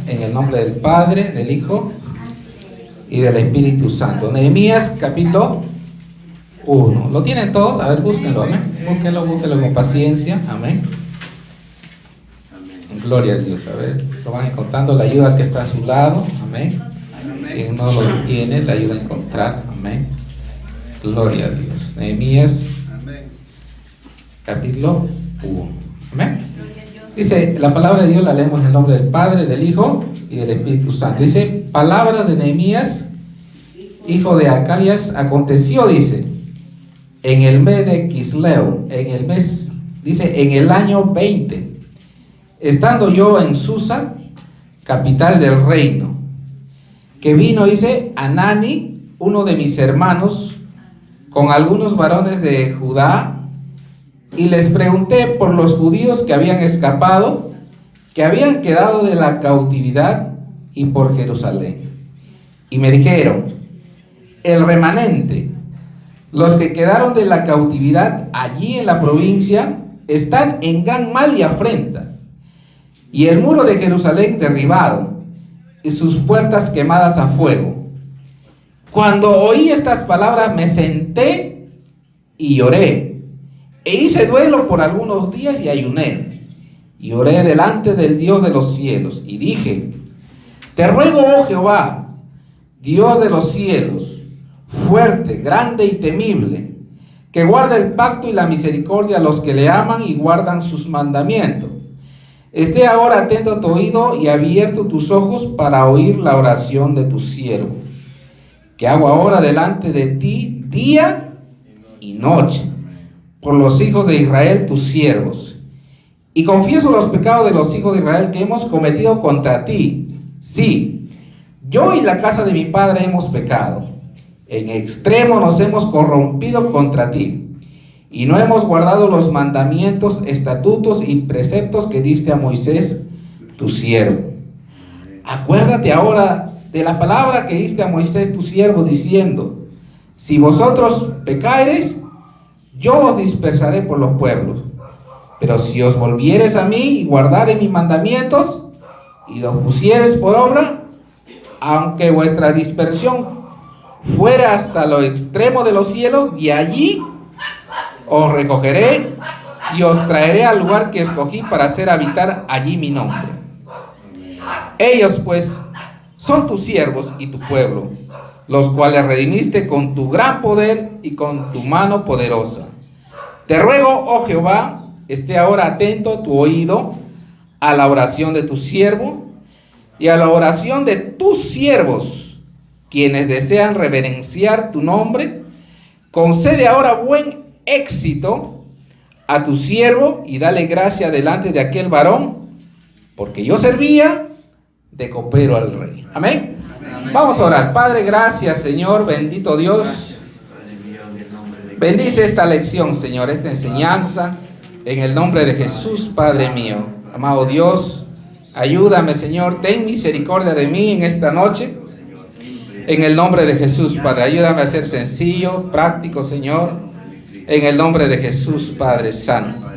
En el nombre del Padre, del Hijo y del Espíritu Santo. Nehemías capítulo 1. ¿Lo tienen todos? A ver, búsquenlo, amén. Búsquenlo con paciencia, amén. Gloria a Dios, a ver. Lo van encontrando, la ayuda al que está a su lado, amén. Quien no lo tiene, la ayuda a encontrar, amén. Gloria a Dios. Nehemías capítulo 1, amén. Dice, la palabra de Dios la leemos en el nombre del Padre, del Hijo y del Espíritu Santo. Dice, palabra de Nehemías, hijo de Acalias, aconteció, dice, en el mes de Quisleu, en el año 20, estando yo en Susa, capital del reino, que vino, dice, Anani, uno de mis hermanos, con algunos varones de Judá, y les pregunté por los judíos que habían escapado, que habían quedado de la cautividad, y por Jerusalén. Y me dijeron, el remanente, los que quedaron de la cautividad allí en la provincia, están en gran mal y afrenta, y el muro de Jerusalén derribado, y sus puertas quemadas a fuego. Cuando oí estas palabras me senté y lloré, e hice duelo por algunos días y ayuné, y oré delante del Dios de los cielos, y dije, te ruego, oh Jehová, Dios de los cielos, fuerte, grande y temible, que guarde el pacto y la misericordia a los que le aman y guardan sus mandamientos. Esté ahora atento a tu oído y abierto tus ojos para oír la oración de tu siervo, que hago ahora delante de ti día y noche, por los hijos de Israel, tus siervos. Y confieso los pecados de los hijos de Israel que hemos cometido contra ti. Sí, yo y la casa de mi padre hemos pecado. En extremo nos hemos corrompido contra ti, y no hemos guardado los mandamientos, estatutos y preceptos que diste a Moisés, tu siervo. Acuérdate ahora de la palabra que diste a Moisés, tu siervo, diciendo, si vosotros pecareis, yo os dispersaré por los pueblos, pero si os volviereis a mí y guardareis mis mandamientos y los pusiereis por obra, aunque vuestra dispersión fuera hasta lo extremo de los cielos, de allí os recogeré y os traeré al lugar que escogí para hacer habitar allí mi nombre. Ellos pues son tus siervos y tu pueblo, los cuales redimiste con tu gran poder y con tu mano poderosa. Te ruego, oh Jehová, esté ahora atento tu oído a la oración de tu siervo y a la oración de tus siervos, quienes desean reverenciar tu nombre. Concede ahora buen éxito a tu siervo y dale gracia delante de aquel varón, porque yo servía de copero al rey. Amén. Vamos a orar. Padre, gracias, Señor, bendito Dios. Bendice esta lección, Señor, esta enseñanza, en el nombre de Jesús, Padre mío. Amado Dios, ayúdame, Señor, ten misericordia de mí en esta noche, en el nombre de Jesús, Padre. Ayúdame a ser sencillo, práctico, Señor, en el nombre de Jesús, Padre Santo.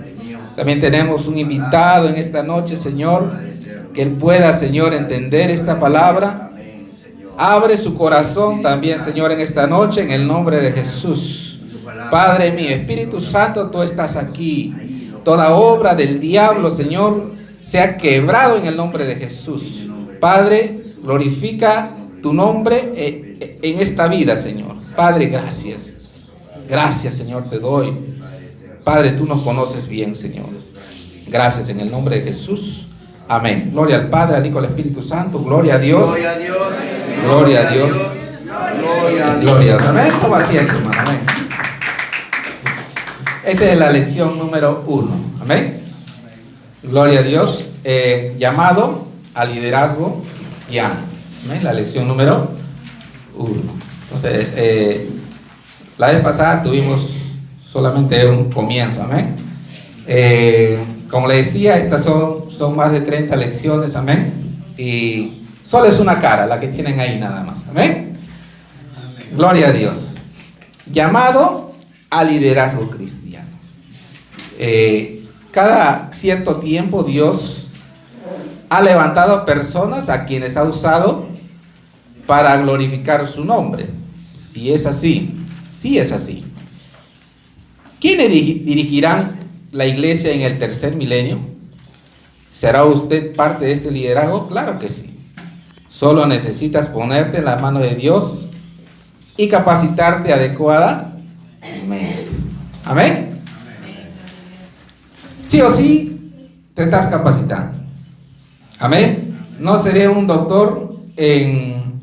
También tenemos un invitado en esta noche, Señor, que él pueda, Señor, entender esta palabra. Abre su corazón también, Señor, en esta noche, en el nombre de Jesús. Padre mío, Espíritu Santo, tú estás aquí. Toda obra del diablo, Señor, sea quebrado en el nombre de Jesús. Padre, glorifica tu nombre en esta vida, Señor. Padre, gracias. Gracias, Señor, te doy. Padre, tú nos conoces bien, Señor. Gracias en el nombre de Jesús. Amén. Gloria al Padre, al Hijo, al Espíritu Santo. Gloria a Dios. Gloria a Dios. Gloria a Dios. Gloria a Dios. Gloria a Dios. Amén. Toma asiento, hermano. Amén. Esta es la lección número 1. Amén. Gloria a Dios. Llamado a liderazgo cristiano. Amén. La lección número 1. Entonces, la vez pasada tuvimos solamente un comienzo. Amén. Como le decía, estas son más de 30 lecciones. Amén. Y solo es una cara la que tienen ahí nada más. Amén. Gloria a Dios. Llamado a liderazgo cristiano. Cada cierto tiempo Dios ha levantado personas a quienes ha usado para glorificar su nombre. Si es así, sí es así. ¿Quiénes dirigirán la iglesia en el tercer milenio? ¿Será usted parte de este liderazgo? Claro que sí. Solo necesitas ponerte en la mano de Dios y capacitarte adecuadamente. Amén. Sí o sí te estás capacitando. Amén. No seré un doctor en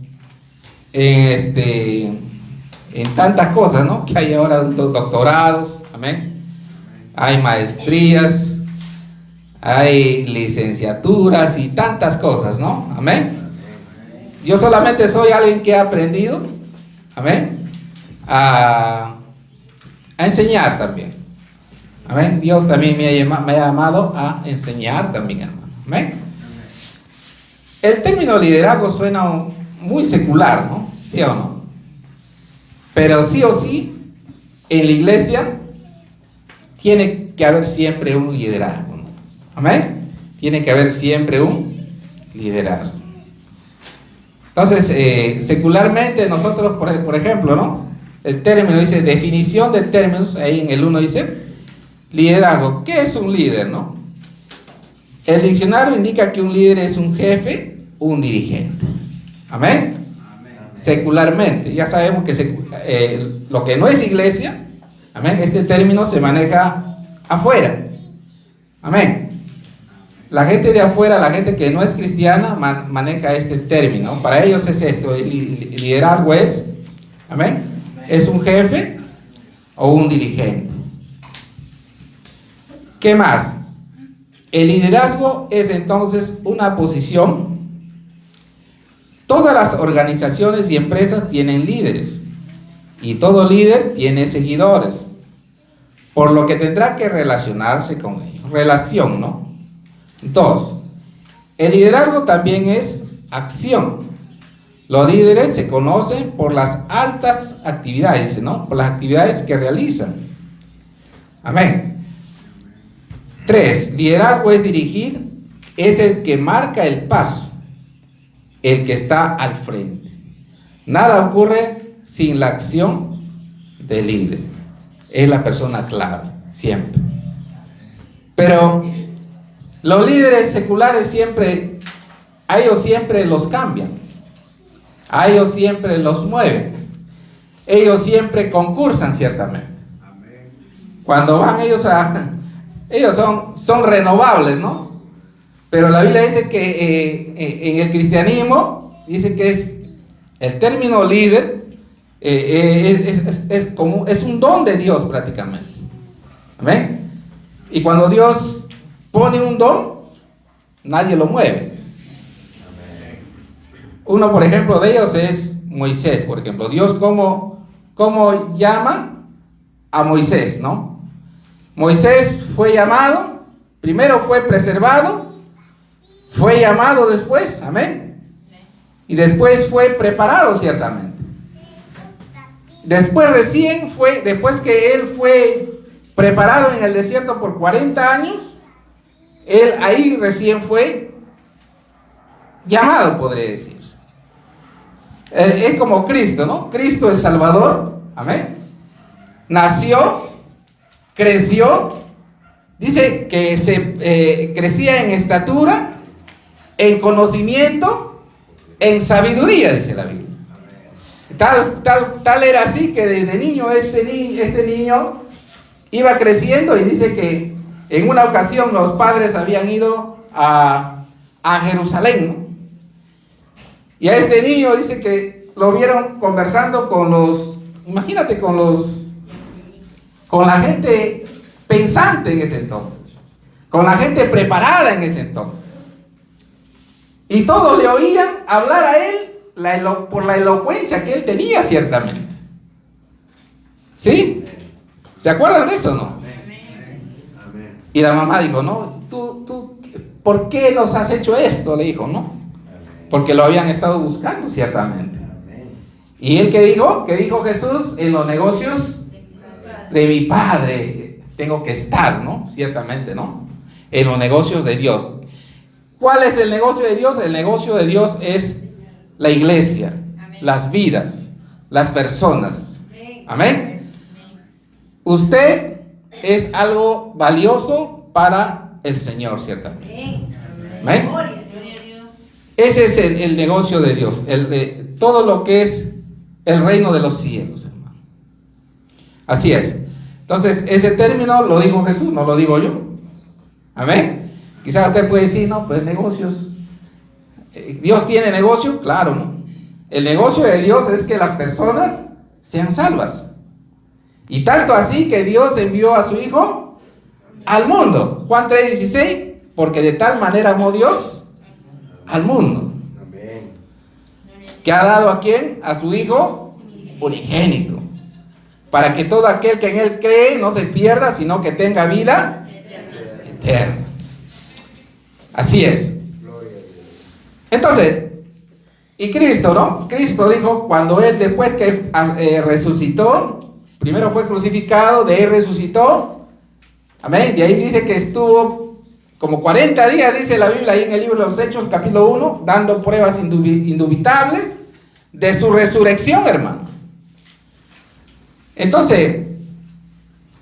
tantas cosas, ¿no? Que hay ahora doctorados. Amén. Hay maestrías, hay licenciaturas y tantas cosas, ¿no? Amén. Yo solamente soy alguien que ha aprendido, amén, a enseñar también. Amén. Dios también me ha llamado a enseñar también, hermano. Amén. El término liderazgo suena muy secular, ¿no? ¿Sí o no? Pero sí o sí, en la iglesia tiene que haber siempre un liderazgo, ¿no? Amén. Tiene que haber siempre un liderazgo. Entonces, secularmente nosotros, por ejemplo, ¿no? El término dice, definición de términos, ahí en el 1 dice, liderazgo. ¿Qué es un líder, no? El diccionario indica que un líder es un jefe, un dirigente. Amén. Secularmente, ya sabemos que lo que no es iglesia, amén, este término se maneja afuera. Amén. La gente de afuera, la gente que no es cristiana, maneja este término. Para ellos es esto, el liderazgo es, amén, es un jefe o un dirigente. ¿Qué más? El liderazgo es entonces una posición. Todas las organizaciones y empresas tienen líderes y todo líder tiene seguidores, por lo que tendrá que relacionarse con ellos. Relación, ¿no? 2. El liderazgo también es acción. Los líderes se conocen por las altas actividades, ¿no? Por las actividades que realizan. Amén. 3. Liderazgo es dirigir, es el que marca el paso, el que está al frente. Nada ocurre sin la acción del líder. Es la persona clave, siempre. Pero los líderes seculares a ellos siempre los cambian, a ellos siempre los mueven, ellos siempre concursan ciertamente. Cuando van ellos son renovables, ¿no? Pero la Biblia dice que en el cristianismo dice que es el término líder es un don de Dios prácticamente. ¿Amén? Y cuando Dios pone un don, nadie lo mueve. Uno, por ejemplo, de ellos es Moisés, por ejemplo. Dios cómo llama a Moisés, ¿no? Moisés fue llamado, primero fue preservado, fue llamado después, amén, y después fue preparado ciertamente. Después que él fue preparado en el desierto por 40 años, él ahí recién fue llamado, podría decirse. Es como Cristo, ¿no? Cristo el Salvador, amén, nació, creció, dice que crecía en estatura, en conocimiento, en sabiduría, dice la Biblia. Tal era así que desde niño este niño iba creciendo, y dice que en una ocasión los padres habían ido a Jerusalén, ¿no? Y a este niño dice que lo vieron conversando con la gente pensante en ese entonces, con la gente preparada en ese entonces. Y todos le oían hablar a él por la elocuencia que él tenía ciertamente. ¿Sí? ¿Se acuerdan de eso, no? Y la mamá dijo, no, tú, ¿por qué nos has hecho esto? Le dijo, ¿no? Porque lo habían estado buscando ciertamente. ¿Y él qué dijo? ¿Qué dijo Jesús? En los negocios de mi Padre tengo que estar, ¿no? Ciertamente, ¿no? En los negocios de Dios. ¿Cuál es el negocio de Dios? El negocio de Dios es la iglesia, las vidas, las personas. Amén. Usted es algo valioso para el Señor, ciertamente. Amén. Ese es el negocio de Dios, todo lo que es el reino de los cielos, hermano. Así es. Entonces, ese término lo dijo Jesús, no lo digo yo. Amén. Quizás usted puede decir, no, pues negocios. ¿Dios tiene negocio? Claro, ¿no? El negocio de Dios es que las personas sean salvas. Y tanto así que Dios envió a su Hijo al mundo. Juan 3:16, porque de tal manera amó Dios al mundo. Amén. ¿Que ha dado a quién? A su Hijo unigénito. Para que todo aquel que en Él cree no se pierda, sino que tenga vida eterna. Así es. Entonces, y Cristo, ¿no? Cristo dijo, cuando Él después que resucitó, primero fue crucificado, de ahí resucitó. Amén. De ahí dice que estuvo como 40 días, dice la Biblia ahí en el libro de los Hechos, capítulo 1, dando pruebas indubitables de su resurrección, hermano. Entonces,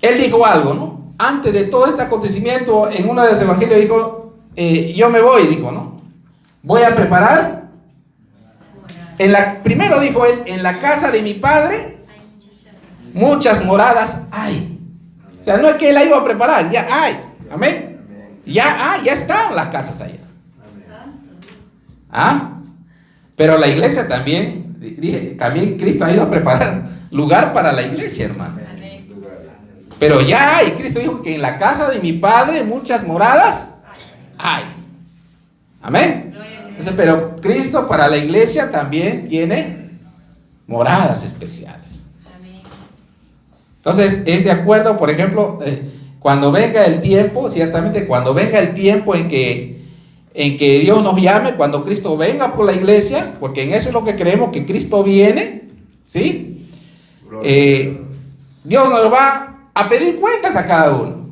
Él dijo algo, ¿no? Antes de todo este acontecimiento, en uno de los evangelios dijo, yo me voy, dijo, ¿no? Voy a preparar. Primero dijo Él, en la casa de mi Padre, muchas moradas hay. O sea, no es que Él la iba a preparar, ya hay. Amén. Ya están las casas allá. ¿Ah? Pero la iglesia también, también Cristo ha ido a preparar lugar para la iglesia, hermano. Pero ya hay. Cristo dijo que en la casa de mi Padre muchas moradas hay. Amén. Entonces, pero Cristo para la iglesia también tiene moradas especiales. Entonces, es de acuerdo, por ejemplo, cuando venga el tiempo, ciertamente cuando venga el tiempo en que Dios nos llame, cuando Cristo venga por la iglesia, porque en eso es lo que creemos, que Cristo viene, ¿sí? Dios nos va a pedir cuentas a cada uno.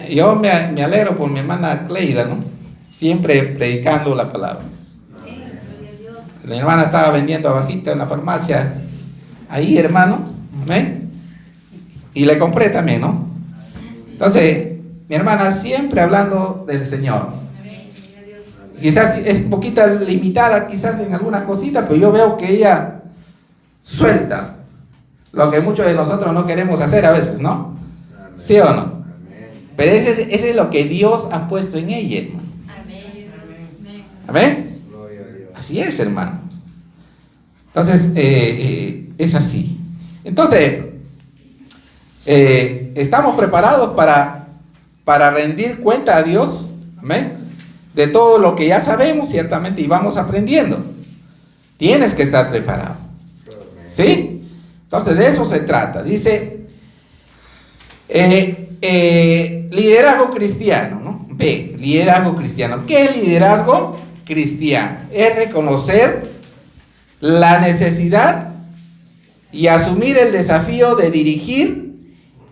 Yo me alegro por mi hermana Cleida, ¿no? Siempre predicando la palabra. La hermana estaba vendiendo abajito en la farmacia, ahí, hermano, ¿amén? Y le compré también, ¿no? Entonces, mi hermana siempre hablando del Señor. Quizás es un poquito limitada, quizás en algunas cositas, pero yo veo que ella suelta lo que muchos de nosotros no queremos hacer a veces, ¿no? ¿Sí o no? Pero ese es lo que Dios ha puesto en ella, hermano. ¿Amén? Así es, hermano. Entonces, es así. Entonces, estamos preparados para rendir cuenta a Dios, amén, de todo lo que ya sabemos, ciertamente, y vamos aprendiendo. Tienes que estar preparado. ¿Sí? Entonces, de eso se trata. Dice, liderazgo cristiano, ¿no? B, liderazgo cristiano. ¿Qué es liderazgo cristiano? Es reconocer la necesidad y asumir el desafío de dirigir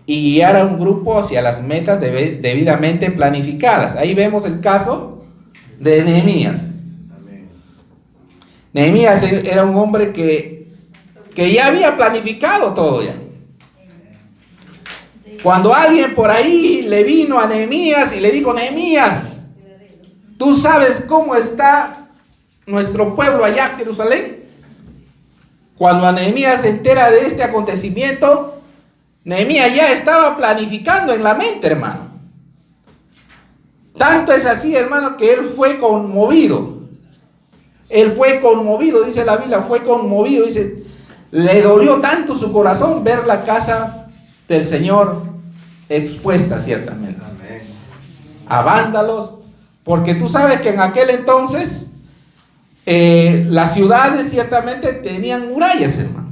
y guiar a un grupo hacia las metas debidamente planificadas. Ahí vemos el caso de Nehemías. Nehemías era un hombre que ya había planificado todo ya. Cuando alguien por ahí le vino a Nehemías y le dijo, Nehemías, ¿tú sabes cómo está nuestro pueblo allá en Jerusalén? Cuando Nehemías se entera de este acontecimiento, Nehemías ya estaba planificando en la mente, hermano. Tanto es así, hermano, que él fue conmovido. Él fue conmovido, dice la Biblia, fue conmovido, dice, le dolió tanto su corazón ver la casa del Señor expuesta, ciertamente. Amén. A vándalos, porque tú sabes que en aquel entonces las ciudades ciertamente tenían murallas, hermano.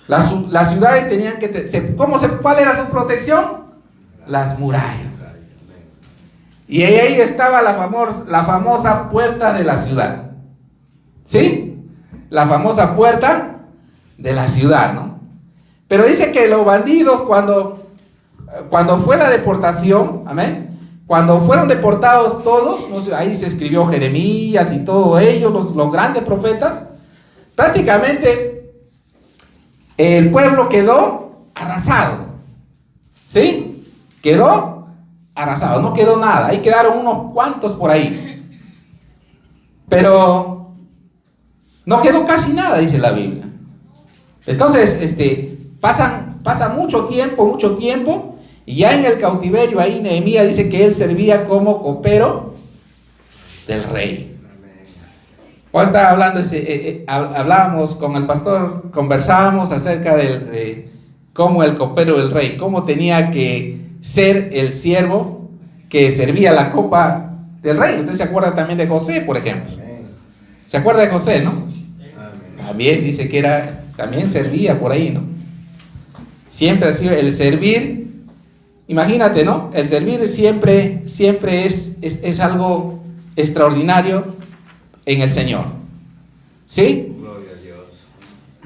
Las ciudades tenían que, ¿cuál era su protección? Las murallas. Y ahí estaba la famosa puerta de la ciudad. ¿Sí? La famosa puerta de la ciudad, ¿no? Pero dice que los bandidos cuando fue la deportación, amén, cuando fueron deportados todos, no sé, ahí se escribió Jeremías y todos ellos, los grandes profetas, prácticamente el pueblo quedó arrasado, ¿sí? Quedó arrasado, no quedó nada, ahí quedaron unos cuantos por ahí, pero no quedó casi nada, dice la Biblia. Entonces, pasa mucho tiempo, y ya en el cautiverio ahí Nehemías dice que él servía como copero del rey. Cuando estaba hablando, hablábamos con el pastor, conversábamos acerca de cómo el copero del rey, cómo tenía que ser el siervo que servía la copa del rey. Usted se acuerda también de José, por ejemplo. ¿Se acuerda de José, no? También dice que también servía por ahí, ¿no? Siempre ha sido el servir. Imagínate, ¿no? El servir siempre es algo extraordinario en el Señor. ¿Sí? Gloria a Dios.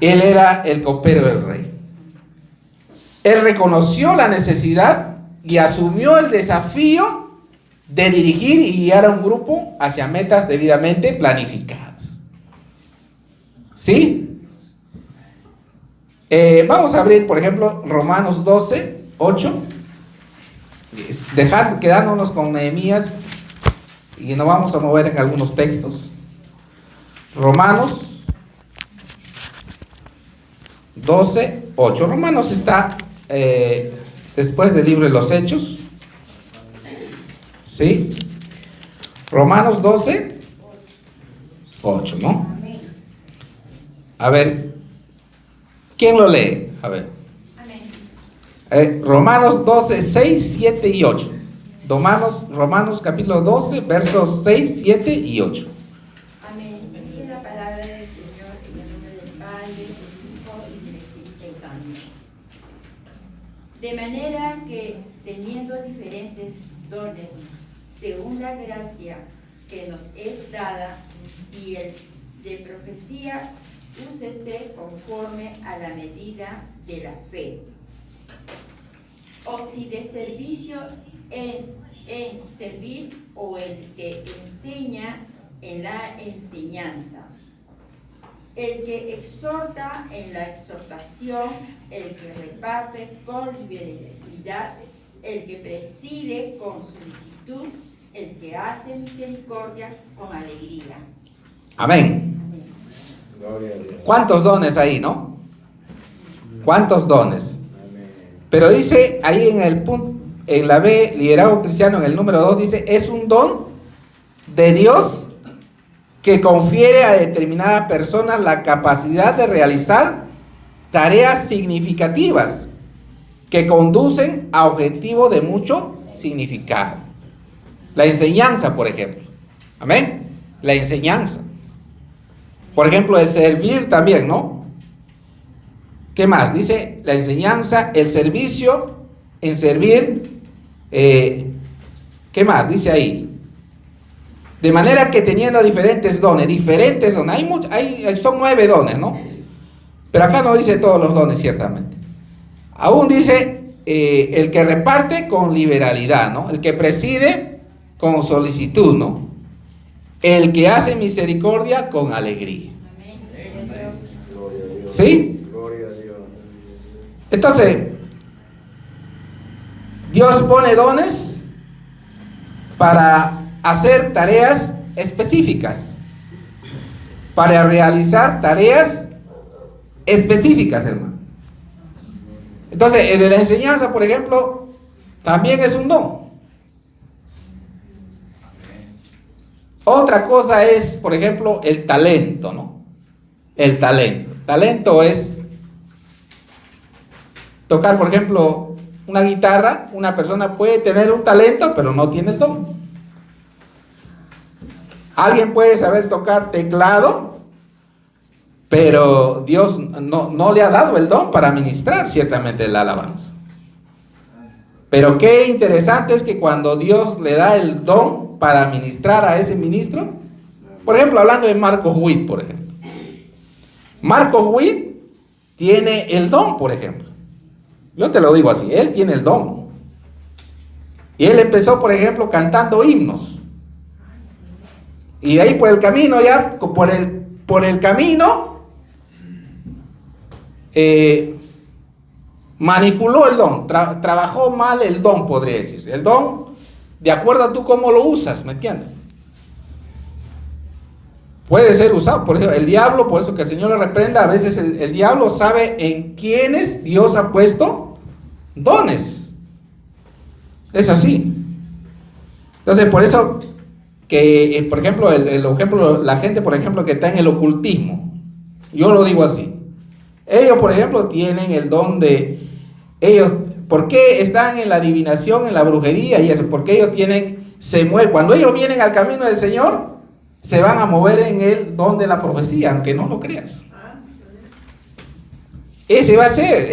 Él era el copero del rey. Él reconoció la necesidad y asumió el desafío de dirigir y guiar a un grupo hacia metas debidamente planificadas. ¿Sí? Vamos a abrir, por ejemplo, Romanos 12, 8. Quedándonos con Nehemías y nos vamos a mover en algunos textos. Romanos 12, 8. Romanos está después del libro de los Hechos. ¿Sí? Romanos 12, 8, ¿no? A ver, ¿quién lo lee? A ver. Romanos 12, 6, 7 y 8. Romanos capítulo 12, versos 6, 7 y 8. Amén. Dice la palabra del Señor en el nombre del Padre, del Hijo y del Espíritu Santo. De manera que, teniendo diferentes dones, según la gracia que nos es dada, si el de profecía, úsese conforme a la medida de la fe. O si de servicio es en servir, o el que enseña en la enseñanza, el que exhorta en la exhortación, el que reparte con liberalidad, el que preside con solicitud, el que hace misericordia con alegría. Amén. Gloria a Dios. ¿Cuántos dones ahí, no? ¿Cuántos dones? Amén. Pero dice ahí en el punto, en la B, liderazgo cristiano, en el número 2, dice, es un don de Dios que confiere a determinada persona la capacidad de realizar tareas significativas que conducen a objetivos de mucho significado. La enseñanza, por ejemplo. Amén. La enseñanza. Por ejemplo, el servir también, ¿no? ¿Qué más? Dice la enseñanza, el servicio, en servir. ¿Qué más? Dice ahí. De manera que teniendo diferentes dones, son 9 dones, ¿no? Pero acá no dice todos los dones, ciertamente. Aún dice el que reparte con liberalidad, ¿no? El que preside con solicitud, ¿no? El que hace misericordia con alegría. Amén. Gloria a Dios. ¿Sí? Gloria a Dios. Entonces, Dios pone dones para hacer tareas específicas, para realizar tareas específicas, hermano. Entonces, el de la enseñanza, por ejemplo, también es un don. Otra cosa es, por ejemplo, el talento, ¿no? El talento. Talento es tocar, por ejemplo, una guitarra. Una persona puede tener un talento, pero no tiene el don. Alguien puede saber tocar teclado, pero Dios no le ha dado el don para ministrar ciertamente la alabanza. Pero qué interesante es que cuando Dios le da el don para ministrar a ese ministro, por ejemplo, hablando de Marcos Witt, por ejemplo. Marcos Witt tiene el don, por ejemplo. Yo te lo digo así, él tiene el don. Y él empezó, por ejemplo, cantando himnos. Y de ahí por el camino, por el camino, manipuló el don, trabajó mal el don, podría decirse. El don, de acuerdo a tú cómo lo usas, ¿me entiendes? Puede ser usado, por ejemplo, el diablo, por eso que el Señor le reprenda, a veces el diablo sabe en quiénes Dios ha puesto dones. Es así. Entonces, por eso que, por ejemplo, la gente, por ejemplo, que está en el ocultismo, yo lo digo así. Ellos, por ejemplo, tienen el don de ellos. ¿Por qué están en la adivinación, en la brujería y eso? Porque ellos se mueven. Cuando ellos vienen al camino del Señor, se van a mover en el don de la profecía, aunque no lo creas. Ese va a ser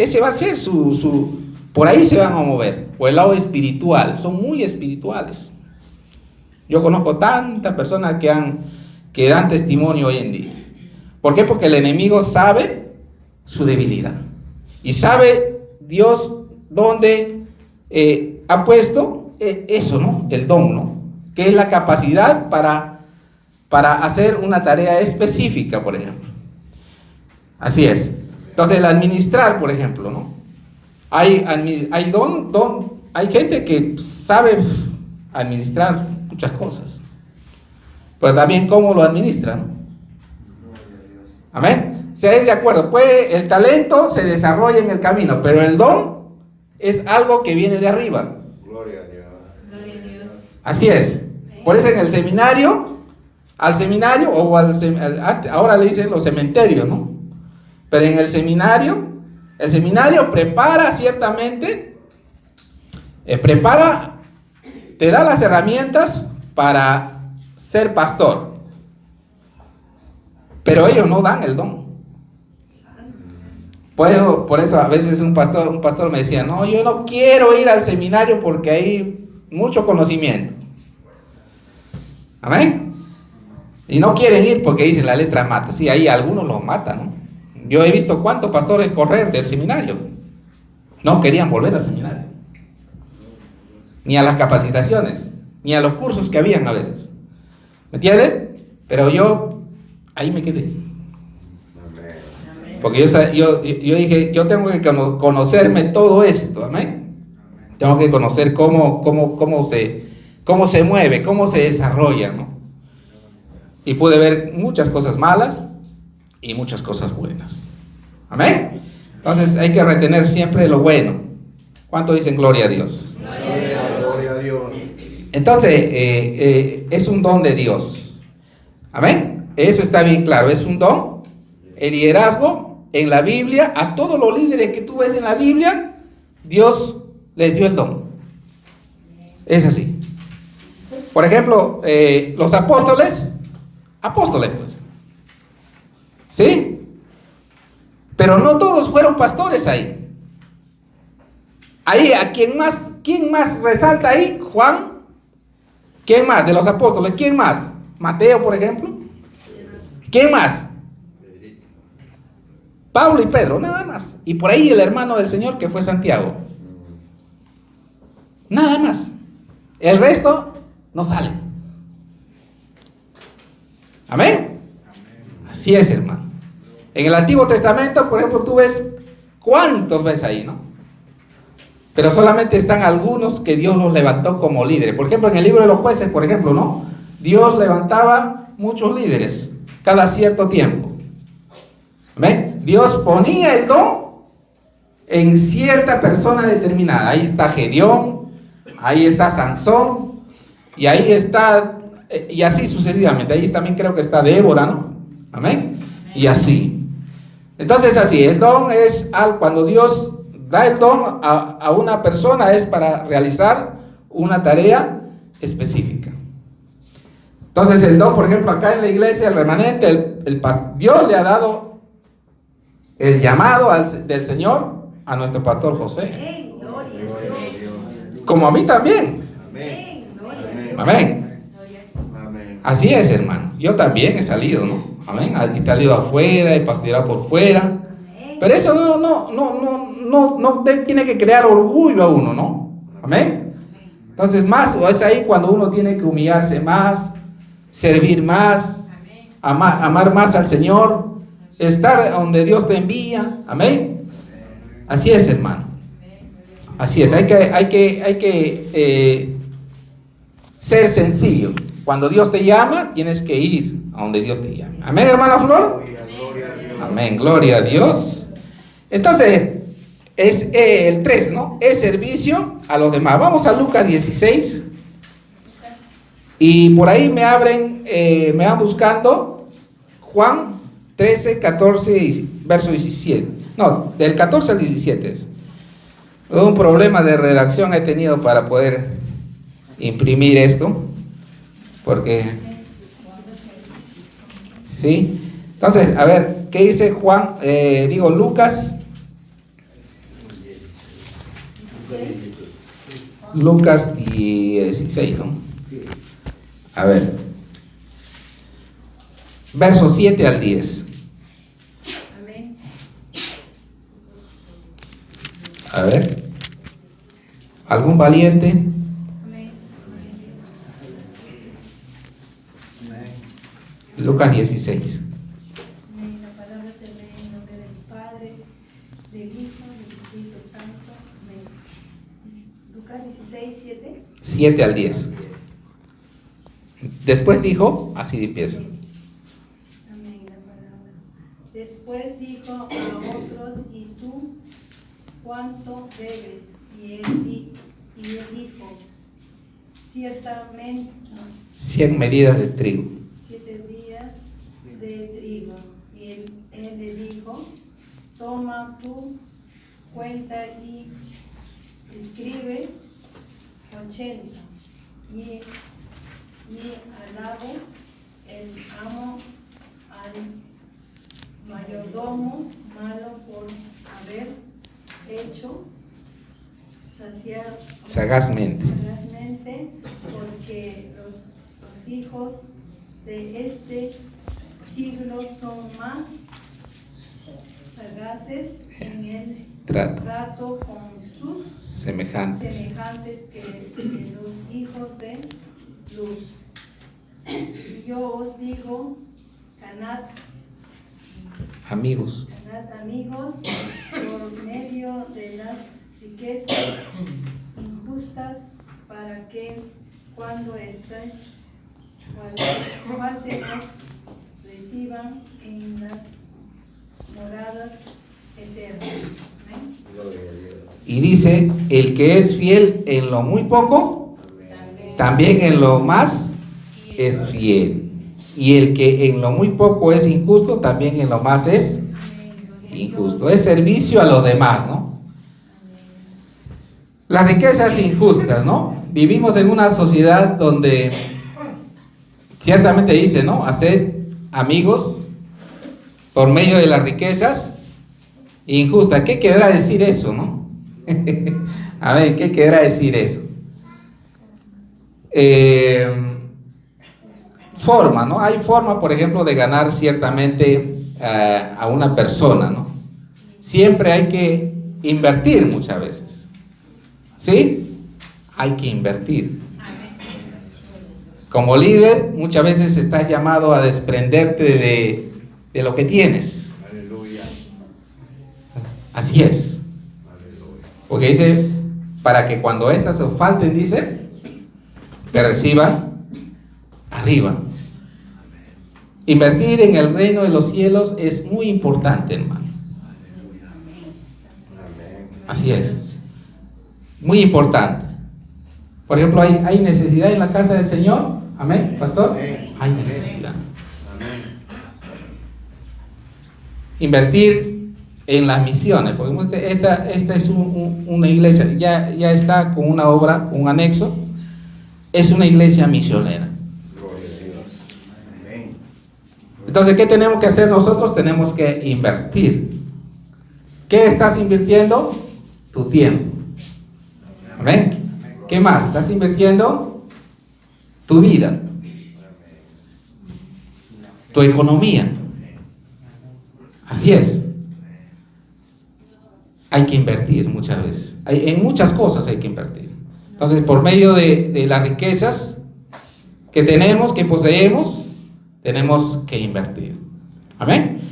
por ahí se van a mover, por el lado espiritual. Son muy espirituales. Yo conozco tantas personas que dan testimonio hoy en día. ¿Por qué? Porque el enemigo sabe su debilidad. Y sabe Dios dónde ha puesto eso, ¿no? El don, ¿no? Que es la capacidad para hacer una tarea específica, por ejemplo. Así es. Entonces, el administrar, por ejemplo, ¿no? Hay gente que sabe administrar muchas cosas, pero también cómo lo administran. Amén. Si es de acuerdo, el talento se desarrolla en el camino, pero el don es algo que viene de arriba. Gloria a Dios. Gloria a Dios. Así es. Por eso en el seminario, ahora le dicen los cementerios, ¿no? Pero en el seminario prepara ciertamente, te da las herramientas para ser pastor, pero ellos no dan el don. Por eso a veces un pastor me decía, no, yo no quiero ir al seminario porque hay mucho conocimiento. Amén. Y no quieren ir porque dicen la letra mata. Sí, ahí algunos los matan, ¿no? Yo he visto cuántos pastores correr del seminario. No querían volver al seminario, ni a las capacitaciones, ni a los cursos que habían a veces. ¿Me entienden? Pero yo ahí me quedé. Porque yo dije, yo tengo que conocerme todo esto, amén. Tengo que conocer cómo se mueve, cómo se desarrolla, ¿no? Y pude ver muchas cosas malas y muchas cosas buenas. Amén. Entonces hay que retener siempre lo bueno. ¿Cuánto dicen gloria a Dios? Gloria a Dios. Entonces es un don de Dios. Amén. Eso está bien claro, es un don. El liderazgo en la Biblia, a todos los líderes que tú ves en la Biblia, Dios les dio el don. Es así. Por ejemplo, los apóstoles, pues. ¿Sí? Pero no todos fueron pastores ahí. Ahí, ¿quién más resalta ahí? Juan. ¿Quién más de los apóstoles? ¿Quién más? Mateo, por ejemplo. ¿Quién más? Pablo y Pedro, nada más. Y por ahí el hermano del Señor que fue Santiago. Nada más. El resto no sale. Amén. Así es, hermano. En el Antiguo Testamento, por ejemplo, tú ves cuántos ves ahí, ¿no? Pero solamente están algunos que Dios los levantó como líderes. Por ejemplo, en el libro de los jueces, por ejemplo, ¿no? Dios levantaba muchos líderes cada cierto tiempo. ¿Amén? Dios ponía el don en cierta persona determinada. Ahí está Gedeón, ahí está Sansón, y ahí está, y así sucesivamente. Ahí también creo que está Débora, ¿no? Amén. Y así. Entonces así, el don es cuando Dios da el don a una persona es para realizar una tarea específica. Entonces el don, por ejemplo, acá en la iglesia, el remanente, Dios le ha dado el llamado del Señor a nuestro pastor José. Como a mí también. Amén. Así es, hermano. Yo también he salido, ¿no? Amén. He salido afuera, he pastoreado por fuera. Pero eso no tiene que crear orgullo a uno, ¿no? Amén. Entonces más, o es ahí cuando uno tiene que humillarse más, servir más, amar más al Señor, estar donde Dios te envía. Amén. Así es, hermano. Así es, hay que ser sencillo. Cuando Dios te llama, tienes que ir a donde Dios te llama. Amén, hermana Flor. Amén, gloria a Dios. Entonces, es el 3, ¿no? Es servicio a los demás. Vamos a Lucas 16. Y por ahí me van buscando Juan 13, 14, verso 17. No, del 14 al 17 es. Un problema de redacción he tenido para poder imprimir esto. Porque, ¿sí? Entonces, a ver, ¿qué dice Lucas? Lucas 16, ¿no? A ver. Versos 7 al 10. Amén. A ver. ¿Algún valiente? Amén. Lucas 16. Amén. La palabra se lee en nombre del Padre, del Hijo, del Espíritu Santo. Amén. Lucas 16, 7. 7 al 10. Después dijo, así empieza. Amén, la palabra. Después dijo a otros, ¿y tú cuánto debes? Y él dijo, ciertamente, 100 medidas de trigo. 7 días de trigo. Y él le dijo, toma tu cuenta y escribe 80. Y alabo el amo al mayordomo malo por haber hecho Sagazmente. porque los hijos de este siglo son más sagaces en el trato con sus semejantes que los hijos de luz. Y yo os digo, ganad amigos por medio de las riquezas injustas, para que cuando estáis faltenos reciban en las moradas eternas. Amén. y dice, el que es fiel en lo muy poco, también en lo más es fiel. Y el que en lo muy poco es injusto, también en lo más es injusto. Es servicio a los demás, ¿no? Las riquezas injustas, ¿no? Vivimos en una sociedad donde ciertamente dice, ¿no? Hacer amigos por medio de las riquezas injustas. ¿Qué querrá decir eso, no? A ver, ¿qué querrá decir eso? Forma, ¿no? Hay forma, por ejemplo, de ganar ciertamente a una persona, ¿no? Siempre hay que invertir muchas veces, ¿sí? Hay que invertir. Como líder, muchas veces estás llamado a desprenderte de lo que tienes. Aleluya. Así es. Porque dice, para que cuando estas os falten, dice, te reciban arriba. Invertir en el reino de los cielos es muy importante, hermano. Así es. Muy importante. Por ejemplo, ¿hay necesidad en la casa del Señor? Amén, pastor. Hay necesidad. Invertir en las misiones. Porque esta es una iglesia, ya está con una obra, un anexo. Es una iglesia misionera. Entonces, ¿qué tenemos que hacer nosotros? Tenemos que invertir. ¿Qué estás invirtiendo? Tu tiempo. ¿Amén? ¿Qué más? ¿Estás invirtiendo? Tu vida. Tu economía. Así es. Hay que invertir muchas veces. En muchas cosas hay que invertir. Entonces, por medio de las riquezas que tenemos, que poseemos, tenemos que invertir. Amén.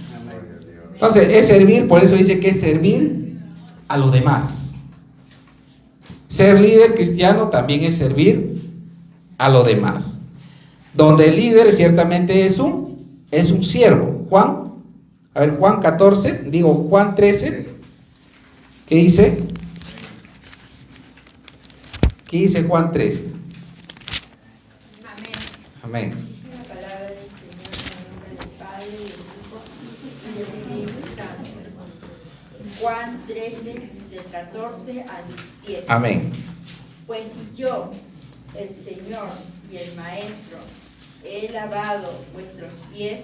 Entonces, es servir, por eso dice que es servir a los demás. Ser líder cristiano también es servir a los demás. Donde el líder ciertamente es un siervo. Juan 14, Juan 13, ¿qué dice? ¿Qué dice Juan 13? Amén. Amén. Dice la palabra del Señor en el nombre del Padre, del Hijo y del Espíritu Santo. Juan 13, del 14 al 17. Amén. Pues si yo, el Señor y el Maestro, he lavado vuestros pies,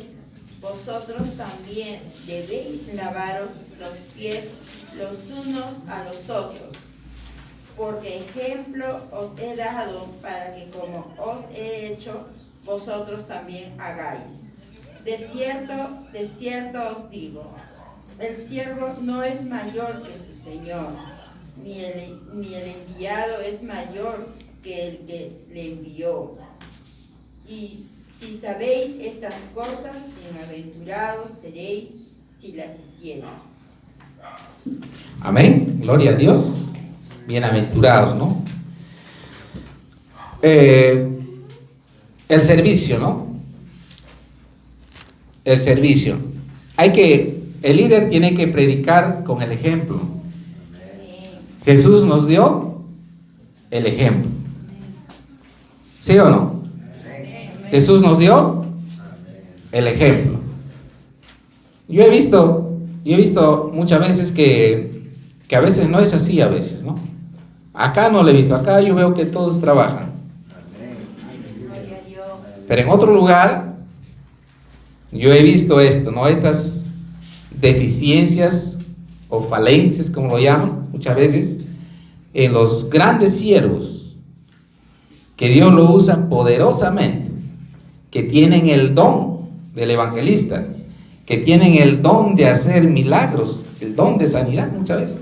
vosotros también debéis lavaros los pies los unos a los otros. Porque ejemplo os he dado para que como os he hecho, vosotros también hagáis. De cierto os digo, el siervo no es mayor que su Señor, ni el enviado es mayor que el que le envió. Y si sabéis estas cosas, bienaventurados seréis si las hicierais. Amén. Gloria a Dios. Bienaventurados, ¿no? El servicio, ¿no? El servicio. El líder tiene que predicar con el ejemplo. Jesús nos dio el ejemplo. ¿Sí o no? Jesús nos dio el ejemplo. Yo he visto muchas veces que a veces no es así, a veces, ¿no? Acá no lo he visto, acá yo veo que todos trabajan. Gloria a Dios. Pero en otro lugar, yo he visto esto, ¿no? Estas deficiencias o falencias, como lo llaman muchas veces, en los grandes siervos, que Dios lo usa poderosamente, que tienen el don del evangelista, que tienen el don de hacer milagros, el don de sanidad muchas veces.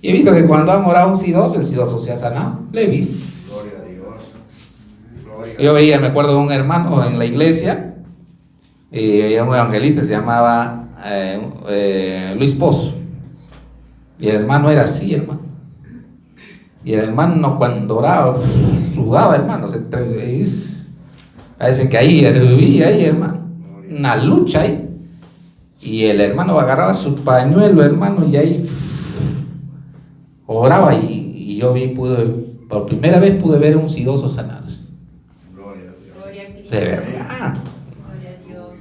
Y he visto que cuando han orado un sidoso, el sidoso se ha sanado. Le he visto. Gloria a Dios. Gloria a Yo me acuerdo de un hermano en la iglesia, era un evangelista, se llamaba Luis Pozo. Y el hermano era así, hermano. Y el hermano cuando oraba, sudaba, hermano. A veces caía, vivía ahí, hermano. Una lucha ahí. Y el hermano agarraba su pañuelo, hermano, y ahí oraba. Y yo por primera vez pude ver un sidoso sanar. Gloria a Dios. Gloria a Cristo. De verdad. Gloria a Dios.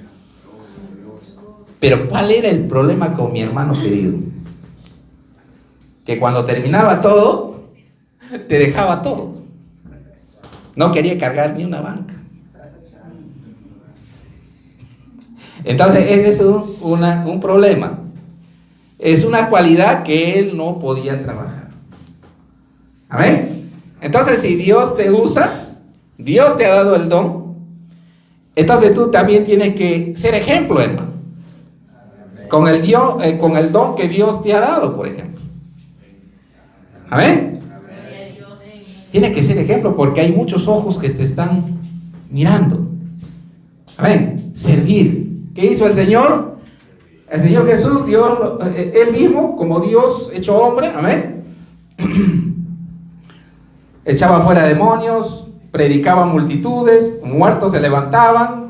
Pero ¿cuál era el problema con mi hermano querido? Que cuando terminaba todo, te dejaba todo. No quería cargar ni una banca. Entonces ese es un problema. Es una cualidad que él no podía trabajar. Amén. Entonces si Dios te usa, Dios te ha dado el don, entonces tú también tienes que ser ejemplo, hermano. Con el don que Dios te ha dado, por ejemplo. Amén. Gloria a Dios. Tienes que ser ejemplo porque hay muchos ojos que te están mirando. Amén. Servir. ¿Qué hizo el Señor? El Señor Jesús, Él mismo, como Dios hecho hombre, amén. Echaba fuera demonios, predicaba a multitudes, muertos se levantaban,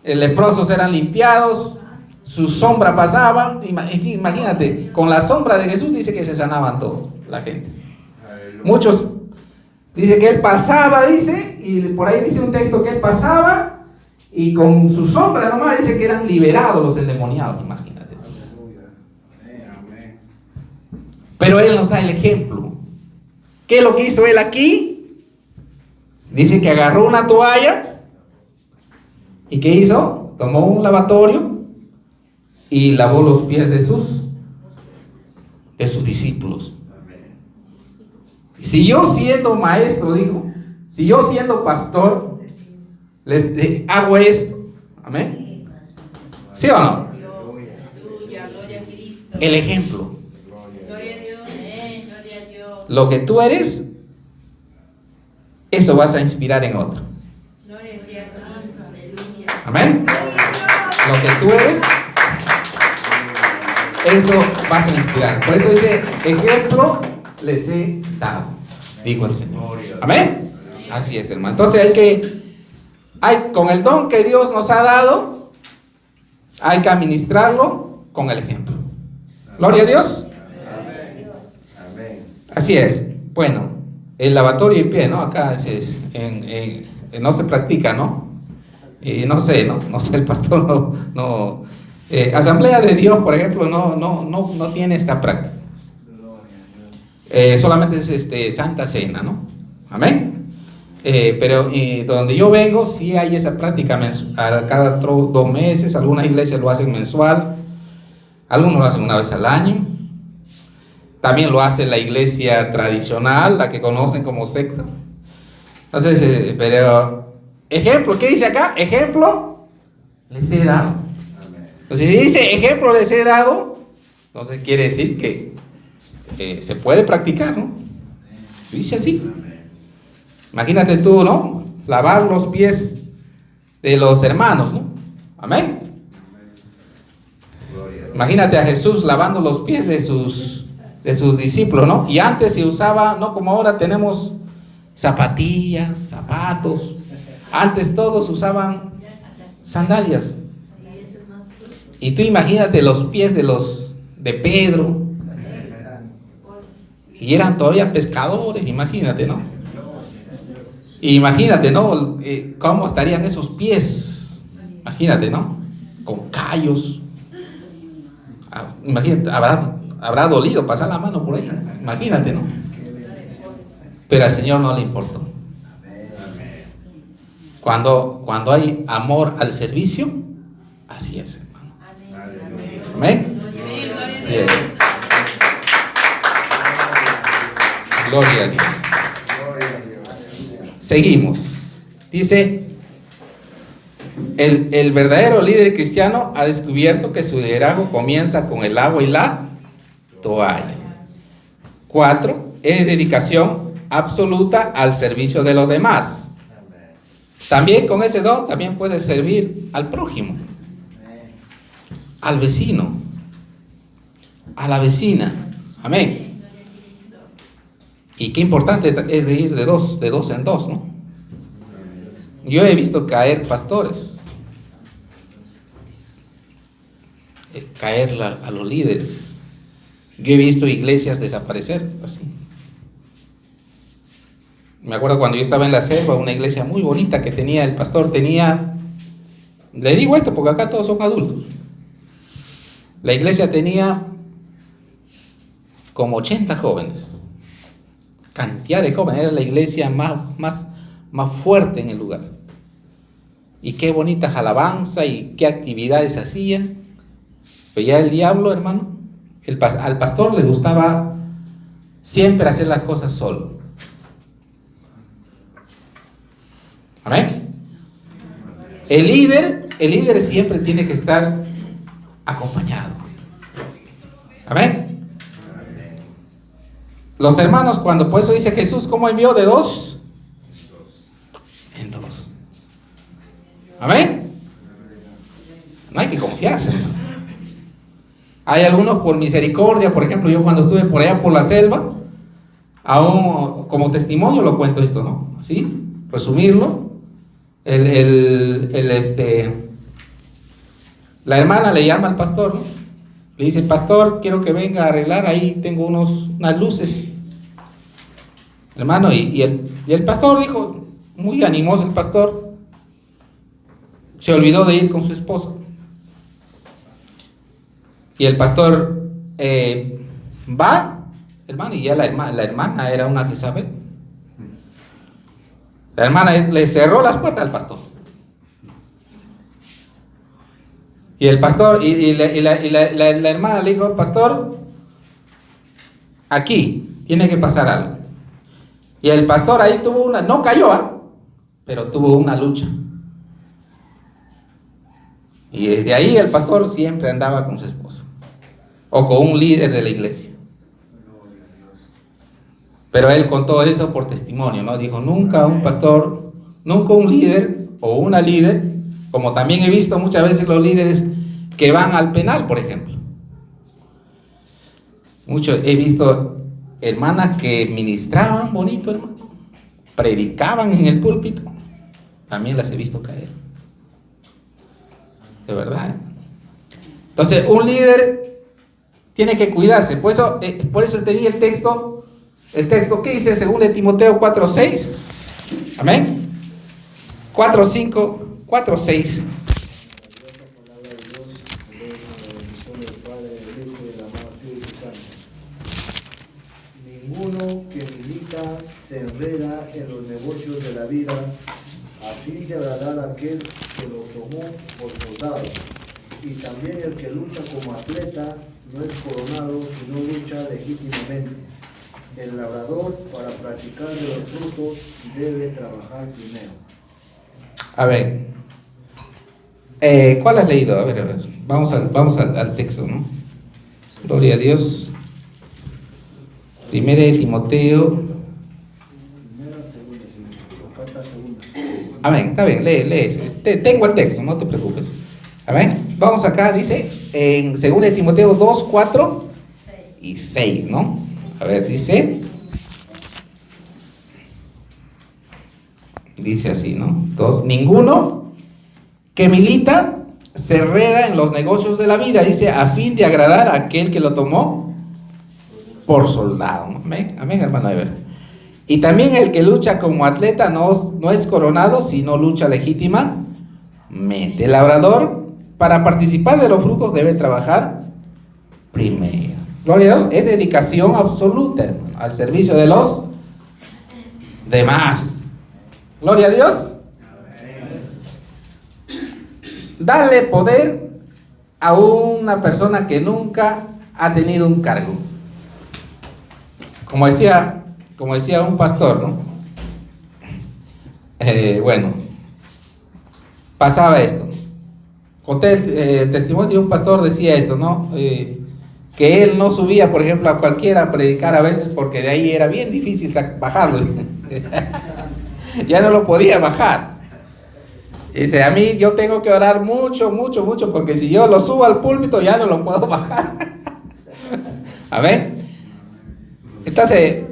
leprosos eran limpiados, su sombra pasaba. Imagínate, con la sombra de Jesús dice que se sanaban todos, la gente. Aleluya. Muchos, dice que Él pasaba, dice, y por ahí dice un texto que Él pasaba, y con su sombra nomás dice que eran liberados los endemoniados, imagínate. Amén. Pero Él nos da el ejemplo. ¿Qué es lo que hizo Él aquí? Dice que agarró una toalla. ¿Y qué hizo? Tomó un lavatorio y lavó los pies de sus discípulos. Amén. Si yo siendo maestro, dijo, si yo siendo pastor, les hago esto. Amén. ¿Sí o no? Dios, aleluya, gloria a Cristo. El ejemplo. Gloria a Gloria a Dios. Amén, gloria a Dios. Lo que tú eres, eso vas a inspirar en otro. Gloria a Dios, aleluya. Amén. Lo que tú eres, eso vas a inspirar. Por eso dice, ejemplo les he dado, dijo el Señor. Amén. Así es, hermano. Entonces con el don que Dios nos ha dado, hay que administrarlo con el ejemplo. Gloria a Dios. Amén. Así es. Bueno, el lavatorio en pie, ¿no? Acá no se practica, ¿no? Y no sé, el pastor no. Asamblea de Dios, por ejemplo, no tiene esta práctica. Solamente es Santa Cena, ¿no? Amén. Pero donde yo vengo, sí hay esa práctica cada 2 meses. Algunas iglesias lo hacen mensual, algunos lo hacen una vez al año. También lo hace la iglesia tradicional, la que conocen como secta. Entonces, pero ejemplo, ¿qué dice acá? Ejemplo les he dado. Entonces, si dice ejemplo les he dado, entonces quiere decir que se puede practicar, ¿no? Dice así. Imagínate tú, ¿no? Lavar los pies de los hermanos, ¿no? Amén. Imagínate a Jesús lavando los pies de sus discípulos, ¿no? Y antes se usaba, no como ahora tenemos zapatillas, zapatos. Antes todos usaban sandalias. Y tú imagínate los pies de Pedro. Y eran todavía pescadores, imagínate, ¿no? Imagínate, ¿no? ¿Cómo estarían esos pies? Imagínate, ¿no? Con callos. Imagínate, habrá dolido pasar la mano por ahí. Imagínate, ¿no? Pero al Señor no le importó. Cuando hay amor al servicio, así es, hermano. Amén. Así es. Gloria a Dios. Seguimos. Dice, el verdadero líder cristiano ha descubierto que su liderazgo comienza con el agua y la toalla. 4, es dedicación absoluta al servicio de los demás. También con ese don también puede servir al prójimo, al vecino, a la vecina. Amén. Y qué importante es de ir de dos en dos, ¿no? Yo he visto caer pastores, caer a los líderes. Yo he visto iglesias desaparecer así. Me acuerdo cuando yo estaba en la selva, una iglesia muy bonita que tenía, el pastor tenía, le digo esto porque acá todos son adultos. La iglesia tenía como 80 jóvenes. Cantidad de jóvenes, era la iglesia más fuerte en el lugar. Y qué bonitas alabanzas y qué actividades hacían. Pero ya el diablo, hermano, al pastor le gustaba siempre hacer las cosas solo. Amén. El líder siempre tiene que estar acompañado. Amén. Los hermanos, por eso dice Jesús, ¿cómo envió de 2 en 2? Amén. No hay que confiarse, hermano. Hay algunos por misericordia, por ejemplo, yo cuando estuve por allá por la selva, aún como testimonio lo cuento esto, ¿no? Así, resumirlo. La hermana le llama al pastor, ¿no? Le dice, pastor, quiero que venga a arreglar, ahí tengo unas luces. Hermano, y el pastor dijo, muy animoso el pastor, se olvidó de ir con su esposa. Y el pastor va, hermano, y ya la hermana era una Jezabel. La hermana le cerró las puertas al pastor. Y el pastor, y la hermana le dijo, pastor, aquí tiene que pasar algo. Y el pastor ahí tuvo no cayó, pero tuvo una lucha. Y desde ahí el pastor siempre andaba con su esposa. O con un líder de la iglesia. Pero él contó eso por testimonio, ¿no? Dijo, nunca un pastor, nunca un líder o una líder, como también he visto muchas veces los líderes que van al penal, por ejemplo. He visto hermanas que ministraban bonito, hermano, predicaban en el púlpito, también las he visto caer. De verdad, hermano. Entonces, un líder tiene que cuidarse. Por eso tenía el texto que dice según de Timoteo 4:6. Amén. 4:5, 4:6. Ninguno que milita se enreda en los negocios de la vida a fin de agradar a aquel que lo tomó por soldado. Y también el que lucha como atleta no es coronado, sino lucha legítimamente. El labrador, para practicar de los frutos, debe trabajar primero. A ver, ¿cuál has leído? A ver, vamos al texto, ¿no? Gloria a Dios. Primera de Timoteo. Falta segunda. Amén, está bien, lee. Tengo el texto, no te preocupes. Amén. Vamos acá, dice, en 2 de Timoteo 2, 4 y 6, ¿no? A ver, dice así, ¿no? 2, ninguno que milita se enreda en los negocios de la vida, dice, a fin de agradar a aquel que lo tomó por soldado. Amén, amén, hermano. Y también el que lucha como atleta no es coronado, sino lucha legítimamente. El labrador, para participar de los frutos, debe trabajar primero. Gloria a Dios, es dedicación absoluta, hermano, al servicio de los demás. Gloria a Dios. Darle poder a una persona que nunca ha tenido un cargo. Como decía un pastor, ¿no? Bueno, pasaba esto. Conté el testimonio de un pastor, decía esto, ¿no? Que él no subía, por ejemplo, a cualquiera a predicar a veces porque de ahí era bien difícil bajarlo. Ya no lo podía bajar. Dice, a mí yo tengo que orar mucho, porque si yo lo subo al púlpito ya no lo puedo bajar. Amén. Entonces,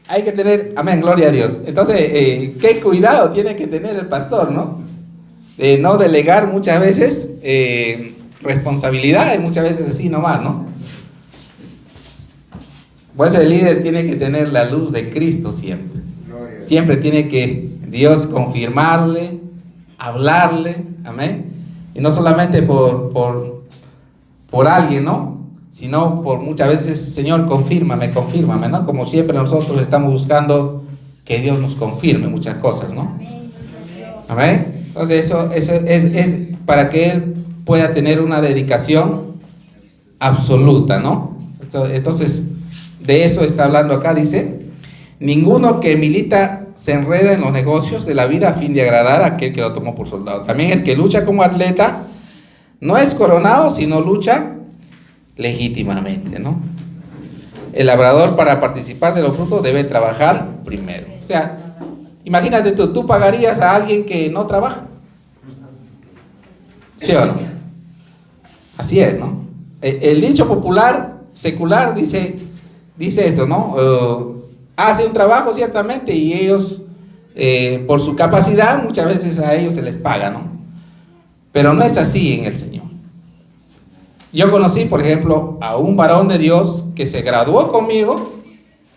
hay que tener, amén, gloria a Dios. Entonces, qué cuidado tiene que tener el pastor, ¿no? De no delegar muchas veces responsabilidades, muchas veces así nomás, ¿no? Pues el líder tiene que tener la luz de Cristo siempre. Siempre tiene que Dios confirmarle, hablarle, amén. Y no solamente por alguien, ¿no? Sino por muchas veces, Señor, confírmame, ¿no? Como siempre nosotros estamos buscando que Dios nos confirme muchas cosas, ¿no? Amén. Entonces eso es para que Él pueda tener una dedicación absoluta, ¿no? Entonces, de eso está hablando acá, dice, ninguno que milita se enreda en los negocios de la vida a fin de agradar a aquel que lo tomó por soldado. También el que lucha como atleta no es coronado, sino lucha legítimamente, ¿no? El labrador, para participar de los frutos, debe trabajar primero. O sea, imagínate tú pagarías a alguien que no trabaja. ¿Sí o no? Así es, ¿no? El dicho popular, secular, dice esto, ¿no? Hace un trabajo ciertamente y ellos, por su capacidad, muchas veces a ellos se les paga, ¿no? Pero no es así en el Señor. Yo conocí, por ejemplo, a un varón de Dios que se graduó conmigo,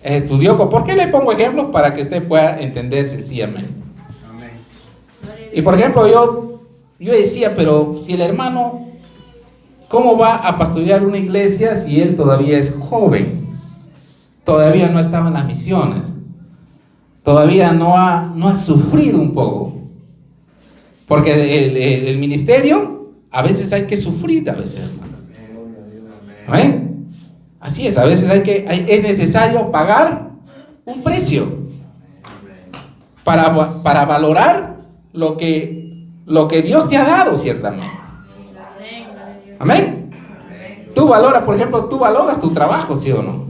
estudió. ¿Por qué le pongo ejemplos? Para que usted pueda entender sencillamente. Amén. Y por ejemplo, yo decía, pero si el hermano, ¿cómo va a pastorear una iglesia si él todavía es joven? Todavía no estaba en las misiones. Todavía no ha sufrido un poco. Porque el ministerio, a veces hay que sufrir, a veces, hermano. ¿Amén? Así es, a veces es necesario pagar un precio para valorar lo que Dios te ha dado, ciertamente. Amén. Tú valoras, por ejemplo, tú valoras tu trabajo, ¿sí o no?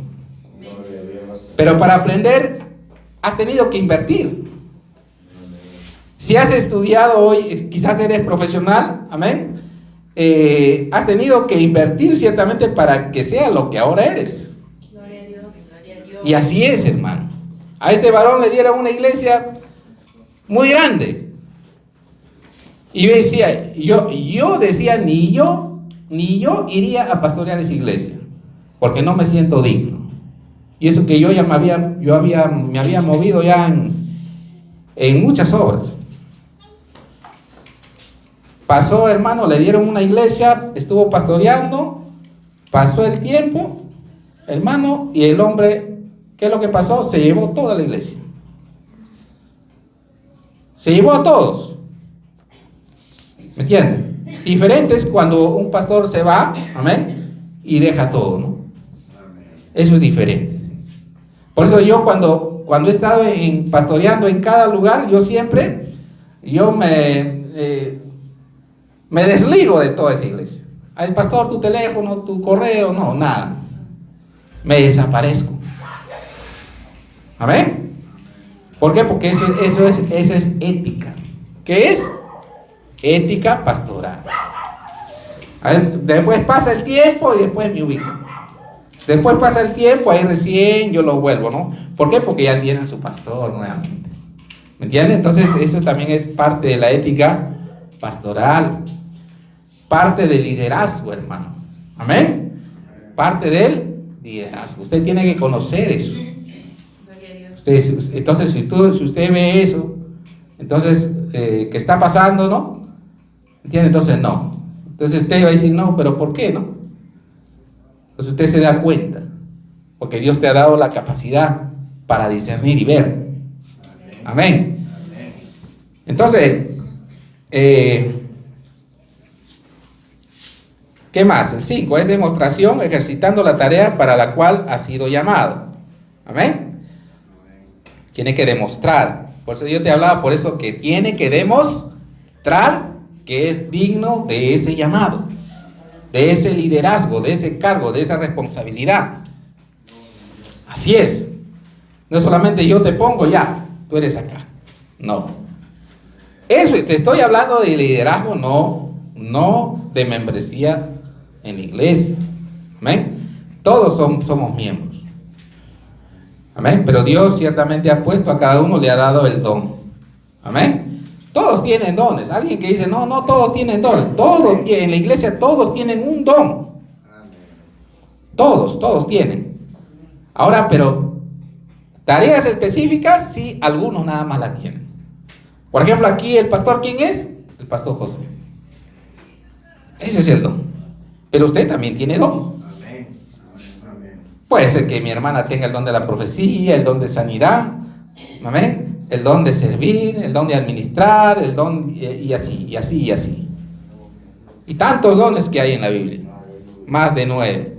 Pero para aprender has tenido que invertir. Si has estudiado hoy, quizás eres profesional, amén, has tenido que invertir ciertamente para que sea lo que ahora eres. Gloria a Dios. Gloria a Dios. Y así es, hermano. A este varón le dieron una iglesia muy grande. Y yo decía, ni yo iría a pastorear esa iglesia, porque no me siento digno. Y eso que yo ya me había movido ya en muchas obras. Pasó, hermano, le dieron una iglesia, estuvo pastoreando, pasó el tiempo, hermano, y el hombre, ¿qué es lo que pasó? Se llevó toda la iglesia. Se llevó a todos. ¿Me entienden? Diferente es cuando un pastor se va, amén, y deja todo, ¿no? Eso es diferente. Por eso yo cuando he estado pastoreando en cada lugar, yo me desligo de toda esa iglesia. Ay, pastor, tu teléfono, tu correo, no, nada. Me desaparezco. ¿Amén? ¿Por qué? Porque eso es ética. ¿Qué es? Ética pastoral. Después pasa el tiempo y después me ubico. Después pasa el tiempo, ahí recién yo lo vuelvo, ¿no? ¿Por qué? Porque ya tienen su pastor nuevamente. ¿Me entienden? Entonces eso también es parte de la ética pastoral. Parte del liderazgo, hermano. ¿Amén? Parte del liderazgo. Usted tiene que conocer eso. Entonces, si usted ve eso, entonces, ¿qué está pasando, no? ¿Entiende? Entonces, no. Entonces usted va a decir, no, pero ¿por qué, no? Entonces usted se da cuenta, porque Dios te ha dado la capacidad para discernir y ver. Amén. Entonces, ¿qué más? El 5 es demostración ejercitando la tarea para la cual ha sido llamado. Amén. Tiene que demostrar. Por eso yo te hablaba, por eso que tiene que demostrar que es digno de ese llamado, de ese liderazgo, de ese cargo, de esa responsabilidad. Así es. No es solamente yo te pongo ya, tú eres acá. No. Eso, te estoy hablando de liderazgo, no de membresía en la iglesia. Amén. Todos somos miembros. Amén. Pero Dios ciertamente ha puesto a cada uno, le ha dado el don. Amén. Todos tienen dones. Alguien que dice, no todos tienen dones. Todos tienen, en la iglesia todos tienen un don. Todos tienen. Ahora, pero tareas específicas, sí, algunos nada más la tienen. Por ejemplo, aquí el pastor, ¿quién es? El pastor José. Ese es el don. Pero usted también tiene don. Puede ser que mi hermana tenga el don de la profecía, el don de sanidad, amén, el don de servir, el don de administrar, el don y así. Y tantos dones que hay en la Biblia, más de 9.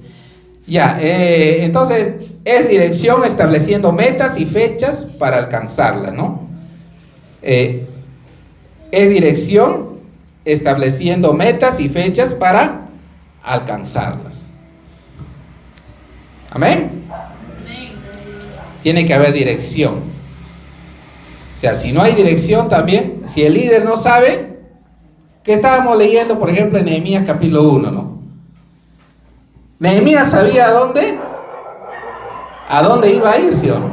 Ya, entonces es dirección estableciendo metas y fechas para alcanzarlas, ¿no? Es dirección estableciendo metas y fechas para alcanzarlas. Amén. Tiene que haber dirección. O sea, si no hay dirección también, si el líder no sabe, que estábamos leyendo, por ejemplo, en Nehemías capítulo 1, ¿no? Nehemías sabía a dónde iba a ir, ¿sí o no?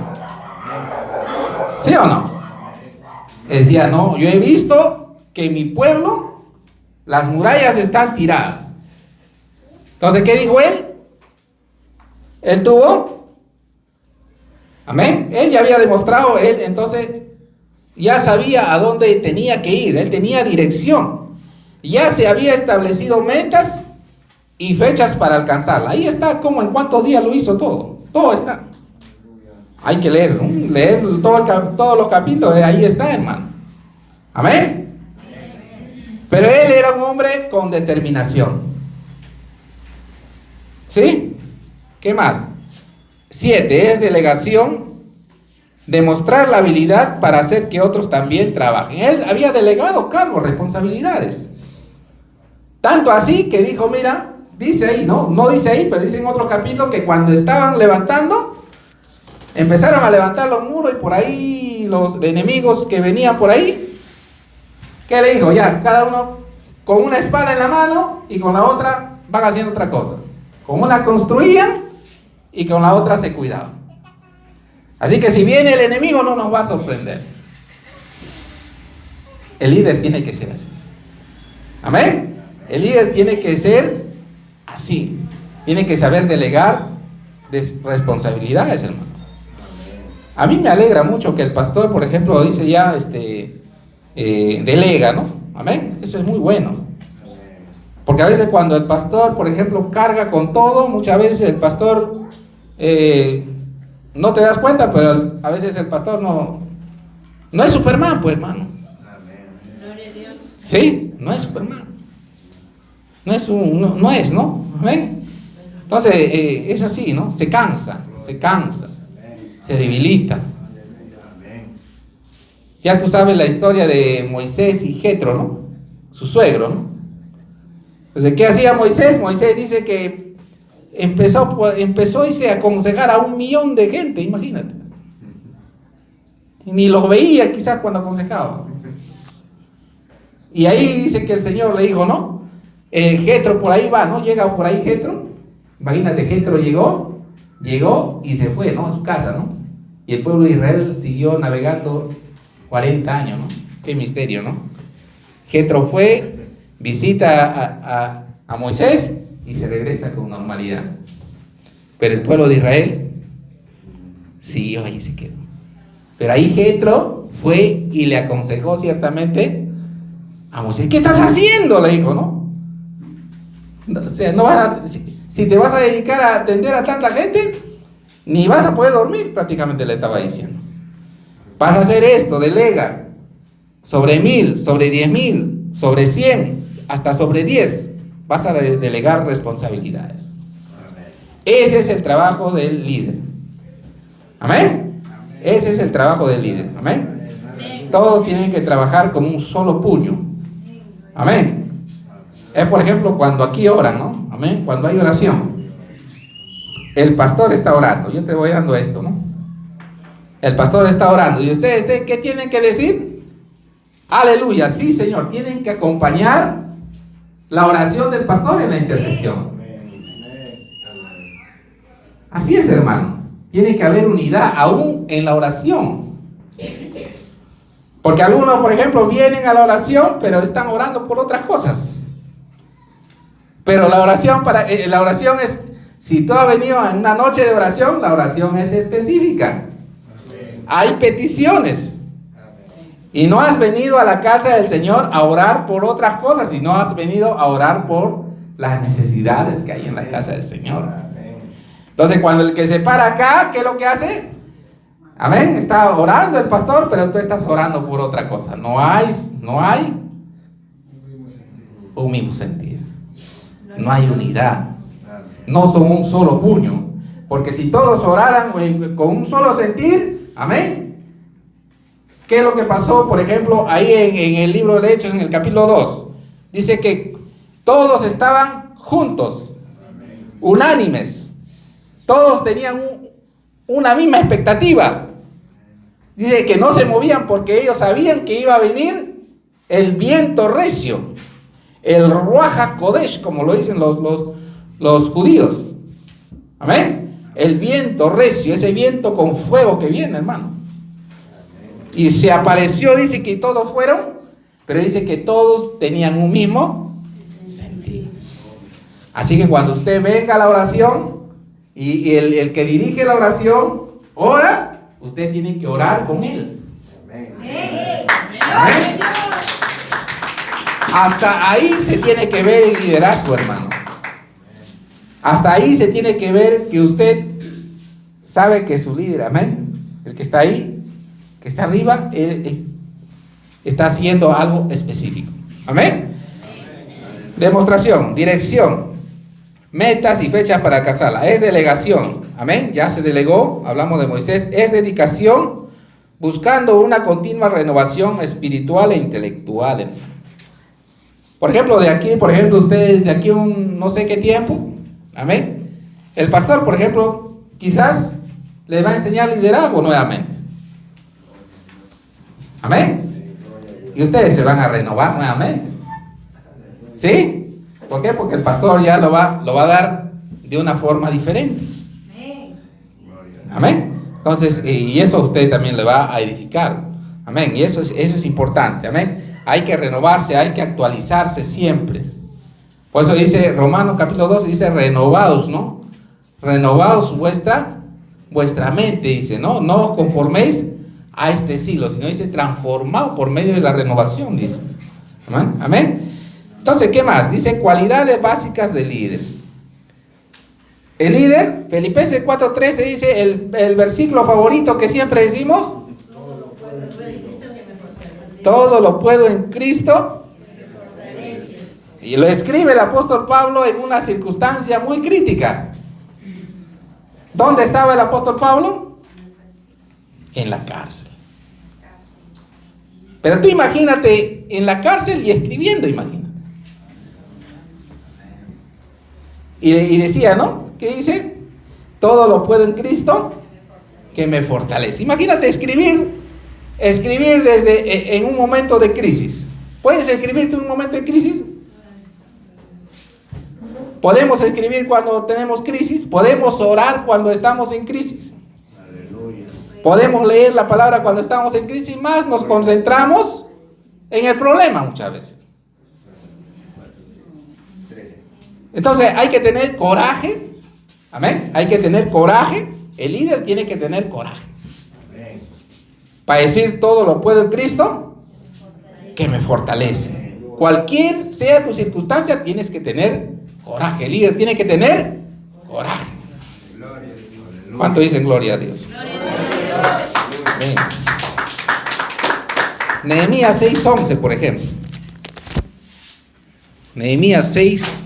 ¿Sí o no? Decía, no, yo he visto que en mi pueblo las murallas están tiradas. Entonces, ¿qué dijo él? Él tuvo, amén, él ya había demostrado, él entonces ya sabía a dónde tenía que ir, él tenía dirección, ya se había establecido metas y fechas para alcanzarla. Ahí está como en cuántos días lo hizo todo está. Hay que leer todos los capítulos, ahí está, hermano. Amén. Pero él era un hombre con determinación. ¿Sí? ¿Qué más? 7 es delegación, demostrar la habilidad para hacer que otros también trabajen. Él había delegado cargos, responsabilidades. Tanto así que dijo, mira, dice ahí, no dice ahí, pero dice en otro capítulo que cuando estaban levantando, empezaron a levantar los muros y por ahí los enemigos que venían por ahí, ¿qué le dijo? Ya, cada uno con una espada en la mano y con la otra van haciendo otra cosa. Con una construían y con la otra se cuidaban. Así que si viene el enemigo no nos va a sorprender. El líder tiene que ser así. Amén. El líder tiene que ser así. Tiene que saber delegar responsabilidades, hermano. A mí me alegra mucho que el pastor, por ejemplo, dice ya, delega, ¿no? Amén. Eso es muy bueno. Porque a veces cuando el pastor, por ejemplo, carga con todo, muchas veces el pastor, no te das cuenta, pero a veces el pastor no es Superman, pues, hermano. Sí, no es Superman. No es, ¿no? Amén. Entonces, es así, ¿no? Se cansa, se debilita. Ya tú sabes la historia de Moisés y Jetro, ¿no? Su suegro, ¿no? Entonces, ¿qué hacía Moisés? Moisés dice que empezó dice, a aconsejar a 1.000.000 de gente, imagínate. Y ni los veía quizás cuando aconsejaba. Y ahí dice que el Señor le dijo, ¿no? Jetro por ahí va, ¿no? Llega por ahí Jetro. Imagínate, Jetro llegó y se fue, ¿no? A su casa, ¿no? Y el pueblo de Israel siguió navegando 40 años, ¿no? Qué misterio, ¿no? Jetro fue, visita a Moisés y se regresa con normalidad. Pero el pueblo de Israel siguió ahí, se quedó. Pero ahí Jetro fue y le aconsejó ciertamente a Moisés. ¿Qué estás haciendo? Le dijo, ¿no? O sea, no vas a, si te vas a dedicar a atender a tanta gente, ni vas a poder dormir, prácticamente le estaba diciendo. Vas a hacer esto, delega, sobre 1.000, sobre 10.000, sobre 100, hasta sobre 10, vas a delegar responsabilidades. Ese es el trabajo del líder. ¿Amén? Ese es el trabajo del líder. ¿Amén? Todos tienen que trabajar con un solo puño. Amén. Es por ejemplo cuando aquí oran, ¿no? Amén. Cuando hay oración, el pastor está orando. Yo te voy dando esto, ¿no? El pastor está orando. ¿Y ustedes qué tienen que decir? Aleluya, sí, Señor. Tienen que acompañar la oración del pastor en la intercesión. Así es, hermano. Tiene que haber unidad aún en la oración. Porque algunos, por ejemplo, vienen a la oración, pero están orando por otras cosas. Pero la oración es, si tú has venido en una noche de oración, la oración es específica. Hay peticiones. Y no has venido a la casa del Señor a orar por otras cosas, sino has venido a orar por las necesidades que hay en la casa del Señor. Entonces, cuando el que se para acá, ¿qué es lo que hace? Amén, está orando el pastor, pero tú estás orando por otra cosa. No hay un mismo sentir. No hay unidad. No son un solo puño. Porque si todos oraran con un solo sentir, amén. ¿Qué es lo que pasó, por ejemplo, ahí en el libro de Hechos, en el capítulo 2? Dice que todos estaban juntos, unánimes. Todos tenían una misma expectativa. Dice que no se movían porque ellos sabían que iba a venir el viento recio, el Ruach HaKodesh, como lo dicen los judíos. Amén. El viento recio, ese viento con fuego que viene, hermano. Y se apareció, dice que todos fueron, pero dice que todos tenían un mismo sentir. Así que cuando usted venga a la oración y el que dirige la oración ora, usted tiene que orar con él. Amén. Amén. Hasta ahí se tiene que ver el liderazgo, hermano. Hasta ahí se tiene que ver que usted sabe que es su líder. Amén. El que está ahí, que está arriba, él está haciendo algo específico. Amén. Demostración, dirección, metas y fechas para casarla. Es delegación. Amén. Ya se delegó, hablamos de Moisés. Es dedicación, buscando una continua renovación espiritual e intelectual. Por ejemplo, de aquí, ustedes de aquí un no sé qué tiempo. Amén. El pastor, por ejemplo, quizás le va a enseñar liderazgo nuevamente. Amén. Y ustedes se van a renovar nuevamente. ¿Sí? ¿Por qué? Porque el pastor ya lo va a dar de una forma diferente. Amén. Entonces, y eso a usted también le va a edificar. Amén. Y eso es importante. Amén. Hay que renovarse, hay que actualizarse siempre. Por eso dice Romanos capítulo 12, dice renovaos, ¿no? Renovaos vuestra mente, dice, ¿no? No os conforméis a este siglo, sino dice transformaos por medio de la renovación, dice. Amén. Amén. Entonces, ¿qué más? Dice cualidades básicas del líder. El líder, Filipenses 4:13 dice el versículo favorito que siempre decimos. Todo lo puedo en Cristo. Y lo escribe el apóstol Pablo en una circunstancia muy crítica. ¿Dónde estaba el apóstol Pablo? En la cárcel. Pero tú imagínate en la cárcel y escribiendo, imagínate. Y decía, ¿no? ¿Qué dice? Todo lo puedo en Cristo que me fortalece. Imagínate escribir desde en un momento de crisis. ¿Puedes escribirte en un momento de crisis? Podemos escribir cuando tenemos crisis. Podemos orar cuando estamos en crisis. Podemos leer la palabra cuando estamos en crisis. Más nos concentramos en el problema muchas veces. Entonces hay que tener coraje. Amén. Hay que tener coraje. El líder tiene que tener coraje. Para decir todo lo puedo en Cristo que me fortalece. Cualquier sea tu circunstancia, tienes que tener coraje. El líder tiene que tener coraje. ¿Cuánto dicen gloria a Dios? Amén. Nehemías 6:11, por ejemplo. Nehemías 6.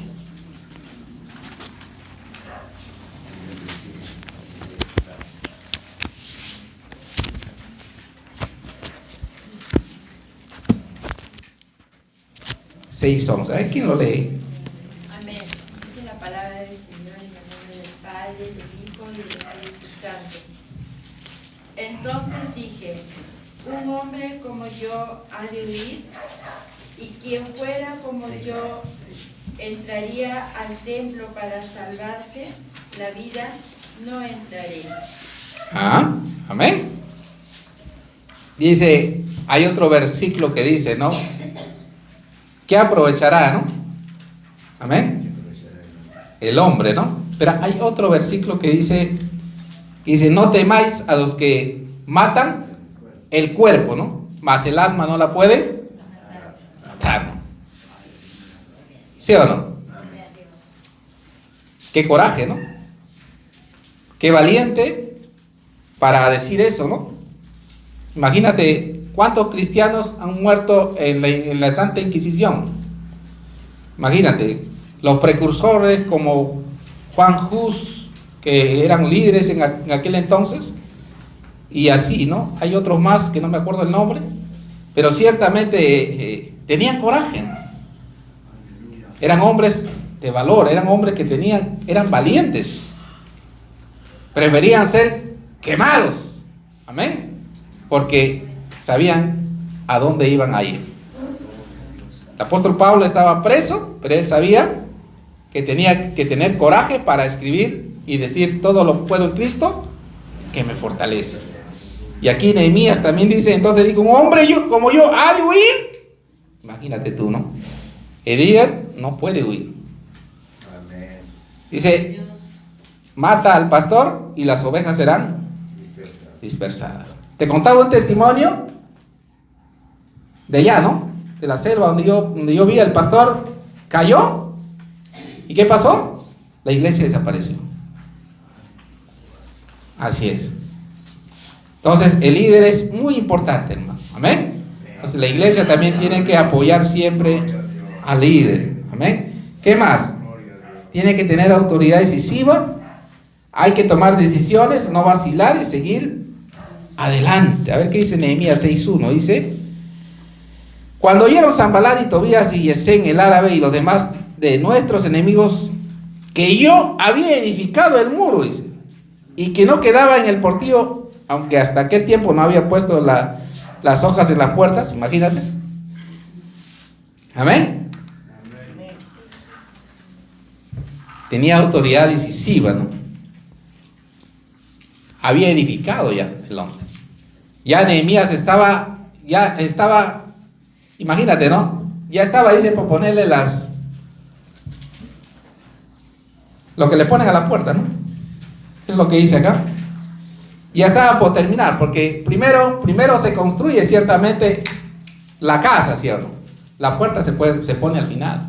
A ver, ¿quién lo lee? Amén. Dice la palabra del Señor en el nombre del Padre, del Hijo y del Espíritu Santo. Entonces dije, un hombre como yo ha de huir, y quien fuera como yo entraría al templo para salvarse la vida, no entraré. Amén. Dice, hay otro versículo que dice, ¿no? ¿Qué aprovechará, no? Amén. El hombre, ¿no? Pero hay otro versículo que dice, no temáis a los que matan el cuerpo, ¿no? Mas el alma no la puede matar, ¿no? ¿Sí o no? Qué coraje, ¿no? Qué valiente para decir eso, ¿no? Imagínate cuántos cristianos han muerto en la Santa Inquisición. Imagínate, los precursores como Juan Hus, que eran líderes en aquel entonces, y así, ¿no? Hay otros más que no me acuerdo el nombre, pero ciertamente tenían coraje. Eran hombres de valor, eran hombres que eran valientes. Preferían ser quemados. Amén. Porque sabían a dónde iban a ir. El apóstol Pablo estaba preso, pero él sabía que tenía que tener coraje para escribir y decir todo lo puedo en Cristo que me fortalece. Y aquí Nehemías también dice, entonces dijo, un hombre como yo ha de huir. Imagínate tú, ¿no? El líder no puede huir. Dice, mata al pastor y las ovejas serán dispersadas. Te contaba un testimonio de allá, ¿no? De la selva donde yo vi al pastor, cayó. ¿Y qué pasó? La iglesia desapareció. Así es. Entonces el líder es muy importante, hermano. Amén. Entonces la iglesia también tiene que apoyar siempre al líder. Amén. ¿Qué más? Tiene que tener autoridad decisiva. Hay que tomar decisiones, no vacilar y seguir adelante. A ver qué dice Nehemías 6:1. Dice, cuando oyeron Sanballat y Tobías y Gesem el árabe y los demás de nuestros enemigos que yo había edificado el muro, dice, y que no quedaba en el portillo, aunque hasta aquel tiempo no había puesto las hojas en las puertas, imagínate. Amén. Tenía autoridad decisiva, ¿no? Había edificado ya el hombre. Ya Nehemías estaba, imagínate, ¿no? Ya estaba, dice, por ponerle lo que le ponen a la puerta, ¿no? Es lo que dice acá. Ya estaba por terminar, porque primero se construye ciertamente la casa, ¿cierto? La puerta se pone al final.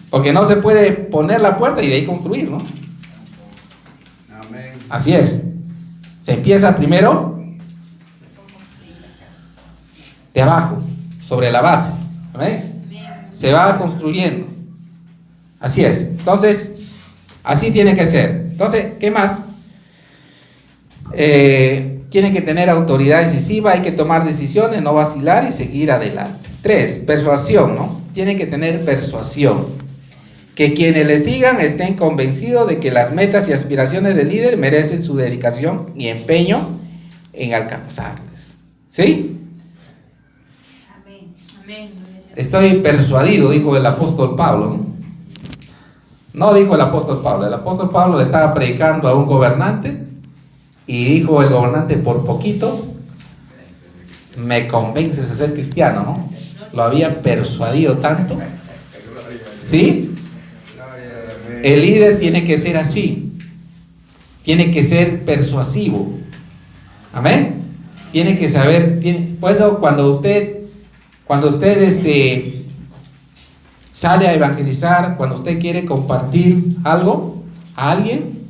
Porque no se puede poner la puerta y de ahí construir, ¿no? Amén. Así es. Se empieza primero de abajo, sobre la base. ¿Amén? Se va construyendo. Así es. Entonces, así tiene que ser. Entonces, ¿qué más? Tiene que tener autoridad decisiva, hay que tomar decisiones, no vacilar y seguir adelante. 3, persuasión, ¿no? Tiene que tener persuasión. Que quienes le sigan estén convencidos de que las metas y aspiraciones del líder merecen su dedicación y empeño en alcanzarles. ¿Sí? Amén. Amén. Estoy persuadido, dijo el apóstol Pablo, ¿no? No dijo el apóstol Pablo le estaba predicando a un gobernante y dijo el gobernante: por poquito me convences a ser cristiano, ¿no? Lo había persuadido tanto. ¿Sí? El líder tiene que ser así, tiene que ser persuasivo. Amén. Tiene que saber, por eso cuando usted sale a evangelizar, cuando usted quiere compartir algo a alguien,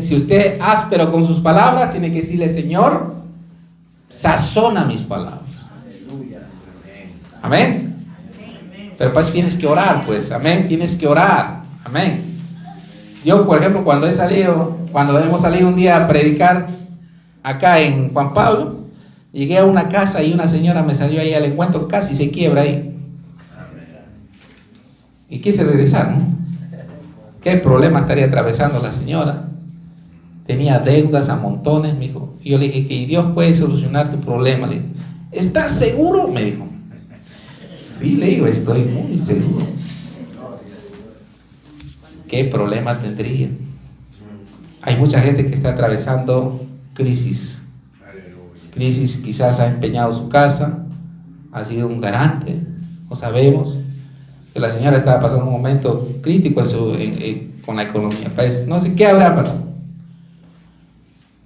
si usted es áspero con sus palabras, tiene que decirle: Señor, sazona mis palabras. Amén. Pero pues tienes que orar, pues. Amén. Tienes que orar. Amén. Yo, por ejemplo, cuando hemos salido un día a predicar acá en Juan Pablo, llegué a una casa y una señora me salió ahí al encuentro, casi se quiebra ahí. Y quise regresar, ¿no? ¿Qué problema estaría atravesando la señora? Tenía deudas a montones, me dijo. Y yo le dije: que Dios puede solucionar tu problema. Le dije: ¿estás seguro? Me dijo. Sí, le digo, estoy muy seguro. ¿Qué problema tendría? Hay mucha gente que está atravesando crisis. Crisis, quizás ha empeñado su casa, ha sido un garante, no sabemos. Que la señora estaba pasando un momento crítico con la economía. No sé qué habrá pasado.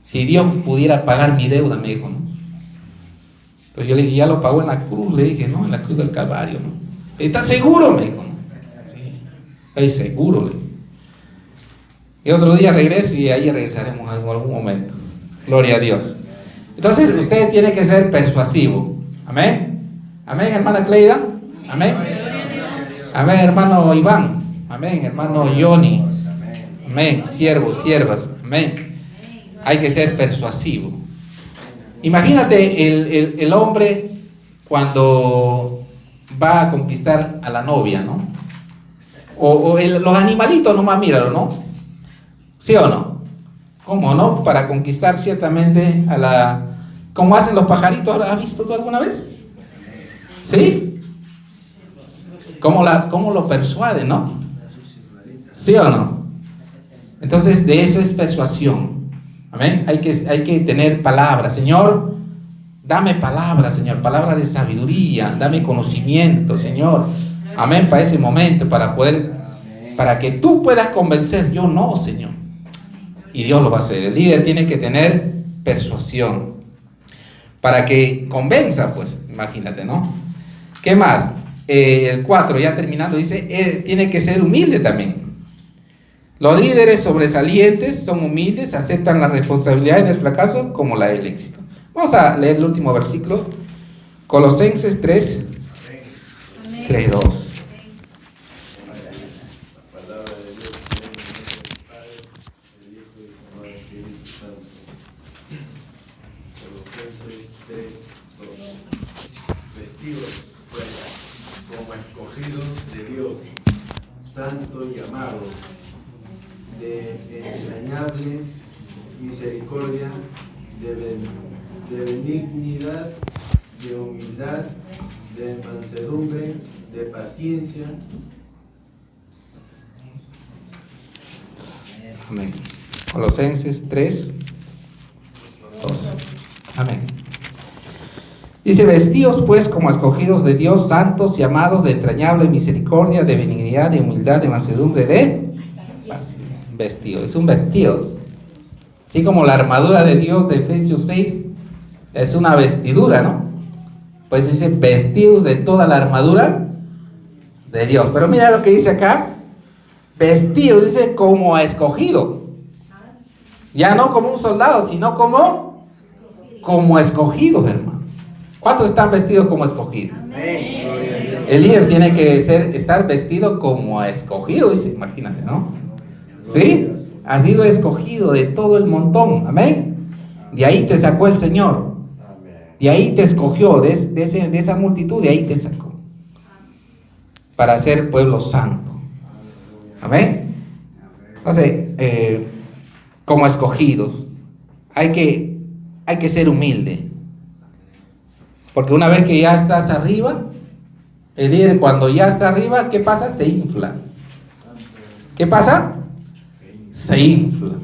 Si Dios pudiera pagar mi deuda, me dijo, ¿no? Entonces yo le dije: ya lo pagó en la cruz, le dije, ¿no? En la cruz del Calvario, ¿no? ¿Estás seguro? Me dijo, ¿no? Sí, estoy seguro, le dije. Y otro día regreso y ahí regresaremos en algún momento. Gloria a Dios. Entonces usted tiene que ser persuasivo. Amén. Amén, hermana Cleida. Amén. Amén, hermano Iván. Amén, hermano Johnny. Amén, siervos, siervas. Amén. Hay que ser persuasivo. Imagínate el hombre cuando va a conquistar a la novia, ¿no? Los animalitos nomás, míralo, ¿no? ¿Sí o no? ¿Cómo no? Para conquistar ciertamente ¿cómo hacen los pajaritos? ¿Has visto tú alguna vez? ¿Sí? ¿Cómo lo persuaden, no? ¿Sí o no? Entonces, de eso es persuasión. Amén. Hay que tener palabras. Señor, dame palabras, Señor, palabras de sabiduría, dame conocimiento, Señor. Amén, para ese momento, para que tú puedas convencer. Yo no, Señor. Y Dios lo va a hacer. El líder tiene que tener persuasión para que convenza, pues, imagínate, ¿no? ¿Qué más? El 4, ya terminando, dice, tiene que ser humilde también. Los líderes sobresalientes son humildes, aceptan las responsabilidades del fracaso como la del éxito. Vamos a leer el último versículo, Colosenses 3, 3:2. Vestidos pues como escogidos de Dios, santos y amados, de entrañable misericordia, de benignidad, de humildad, de mansedumbre, de paciencia. Amén. Colosenses 3, 12. Amén. Dice, vestíos pues como escogidos de Dios, santos y amados, de entrañable misericordia, de benignidad, de humildad, de mansedumbre, de paciencia. Vestido, es un vestido. Así como la armadura de Dios de Efesios 6 es una vestidura, ¿no? Pues dice, vestidos de toda la armadura de Dios. Pero mira lo que dice acá, vestido, dice como escogido. Ya no como un soldado, sino como escogidos, hermano. ¿Cuántos están vestidos como escogidos? Amén. El líder tiene que estar vestido como escogido, dice, imagínate, ¿no? ¿Sí? Ha sido escogido de todo el montón, amén. De ahí te sacó el Señor. De ahí te escogió, de esa multitud, de ahí te sacó. Para ser pueblo santo. Amén. Entonces, como escogidos, hay que ser humilde. Porque una vez que ya estás arriba, el líder cuando ya está arriba, ¿qué pasa? Se infla. ¿Qué pasa? Se infla.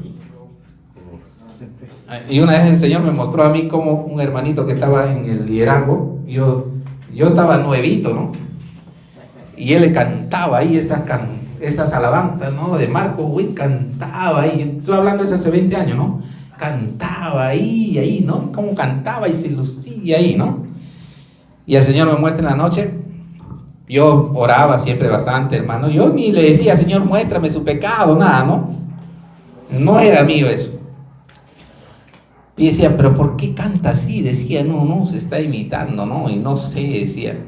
Y una vez el Señor me mostró a mí como un hermanito que estaba en el liderazgo. Yo estaba nuevito, ¿no? Y él le cantaba ahí esas alabanzas, ¿no? De Marco Witt, cantaba ahí. Estoy hablando de eso hace 20 años, ¿no? Cantaba ahí, ¿no? Como cantaba y se lucía ahí, ¿no? Y el Señor me muestra en la noche. Yo oraba siempre bastante, hermano. Yo ni le decía, Señor, muéstrame su pecado, nada, ¿no? No era mío eso. Y decía, pero ¿por qué canta así? Decía, no, se está imitando, ¿no? Y no sé, decía.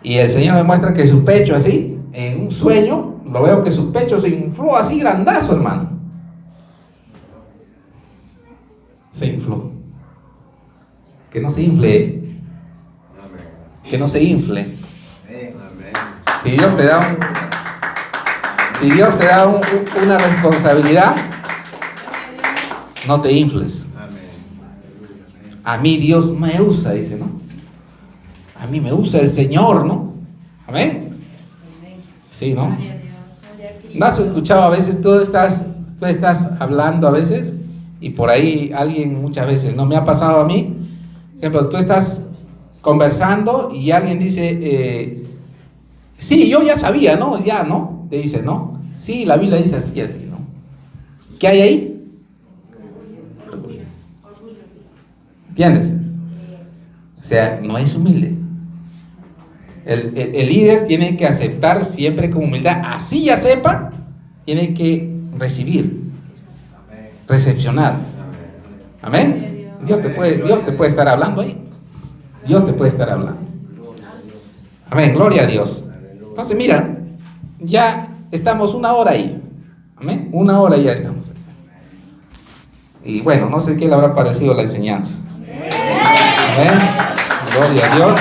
Y el Señor me muestra que su pecho así, en un sueño, lo veo que su pecho se infló así grandazo, hermano. Se infló. Que no se infle. Que no se infle. Si Dios te da una responsabilidad, no te infles. A mí Dios me usa, dice, ¿no? A mí me usa el Señor, ¿no? Amén. Sí, ¿no? ¿No has escuchado a veces? Tú estás hablando a veces y por ahí alguien muchas veces, ¿no? Me ha pasado a mí. Por ejemplo, tú estás conversando y alguien dice, sí, yo ya sabía, ¿no? Ya, ¿no? Te dice, ¿no? Sí, la Biblia dice así, ¿no? ¿Qué hay ahí? ¿Entiendes? O sea, no es humilde. El líder tiene que aceptar siempre con humildad. Así ya sepa, tiene que recibir, recepcionar. Amén. Dios te puede estar hablando ahí. Dios te puede estar hablando. Amén, gloria a Dios. Entonces mira, ya estamos 1 hora ahí. Amén, 1 hora ya estamos. Y bueno, no sé qué le habrá parecido la enseñanza. Amén, gloria a Dios.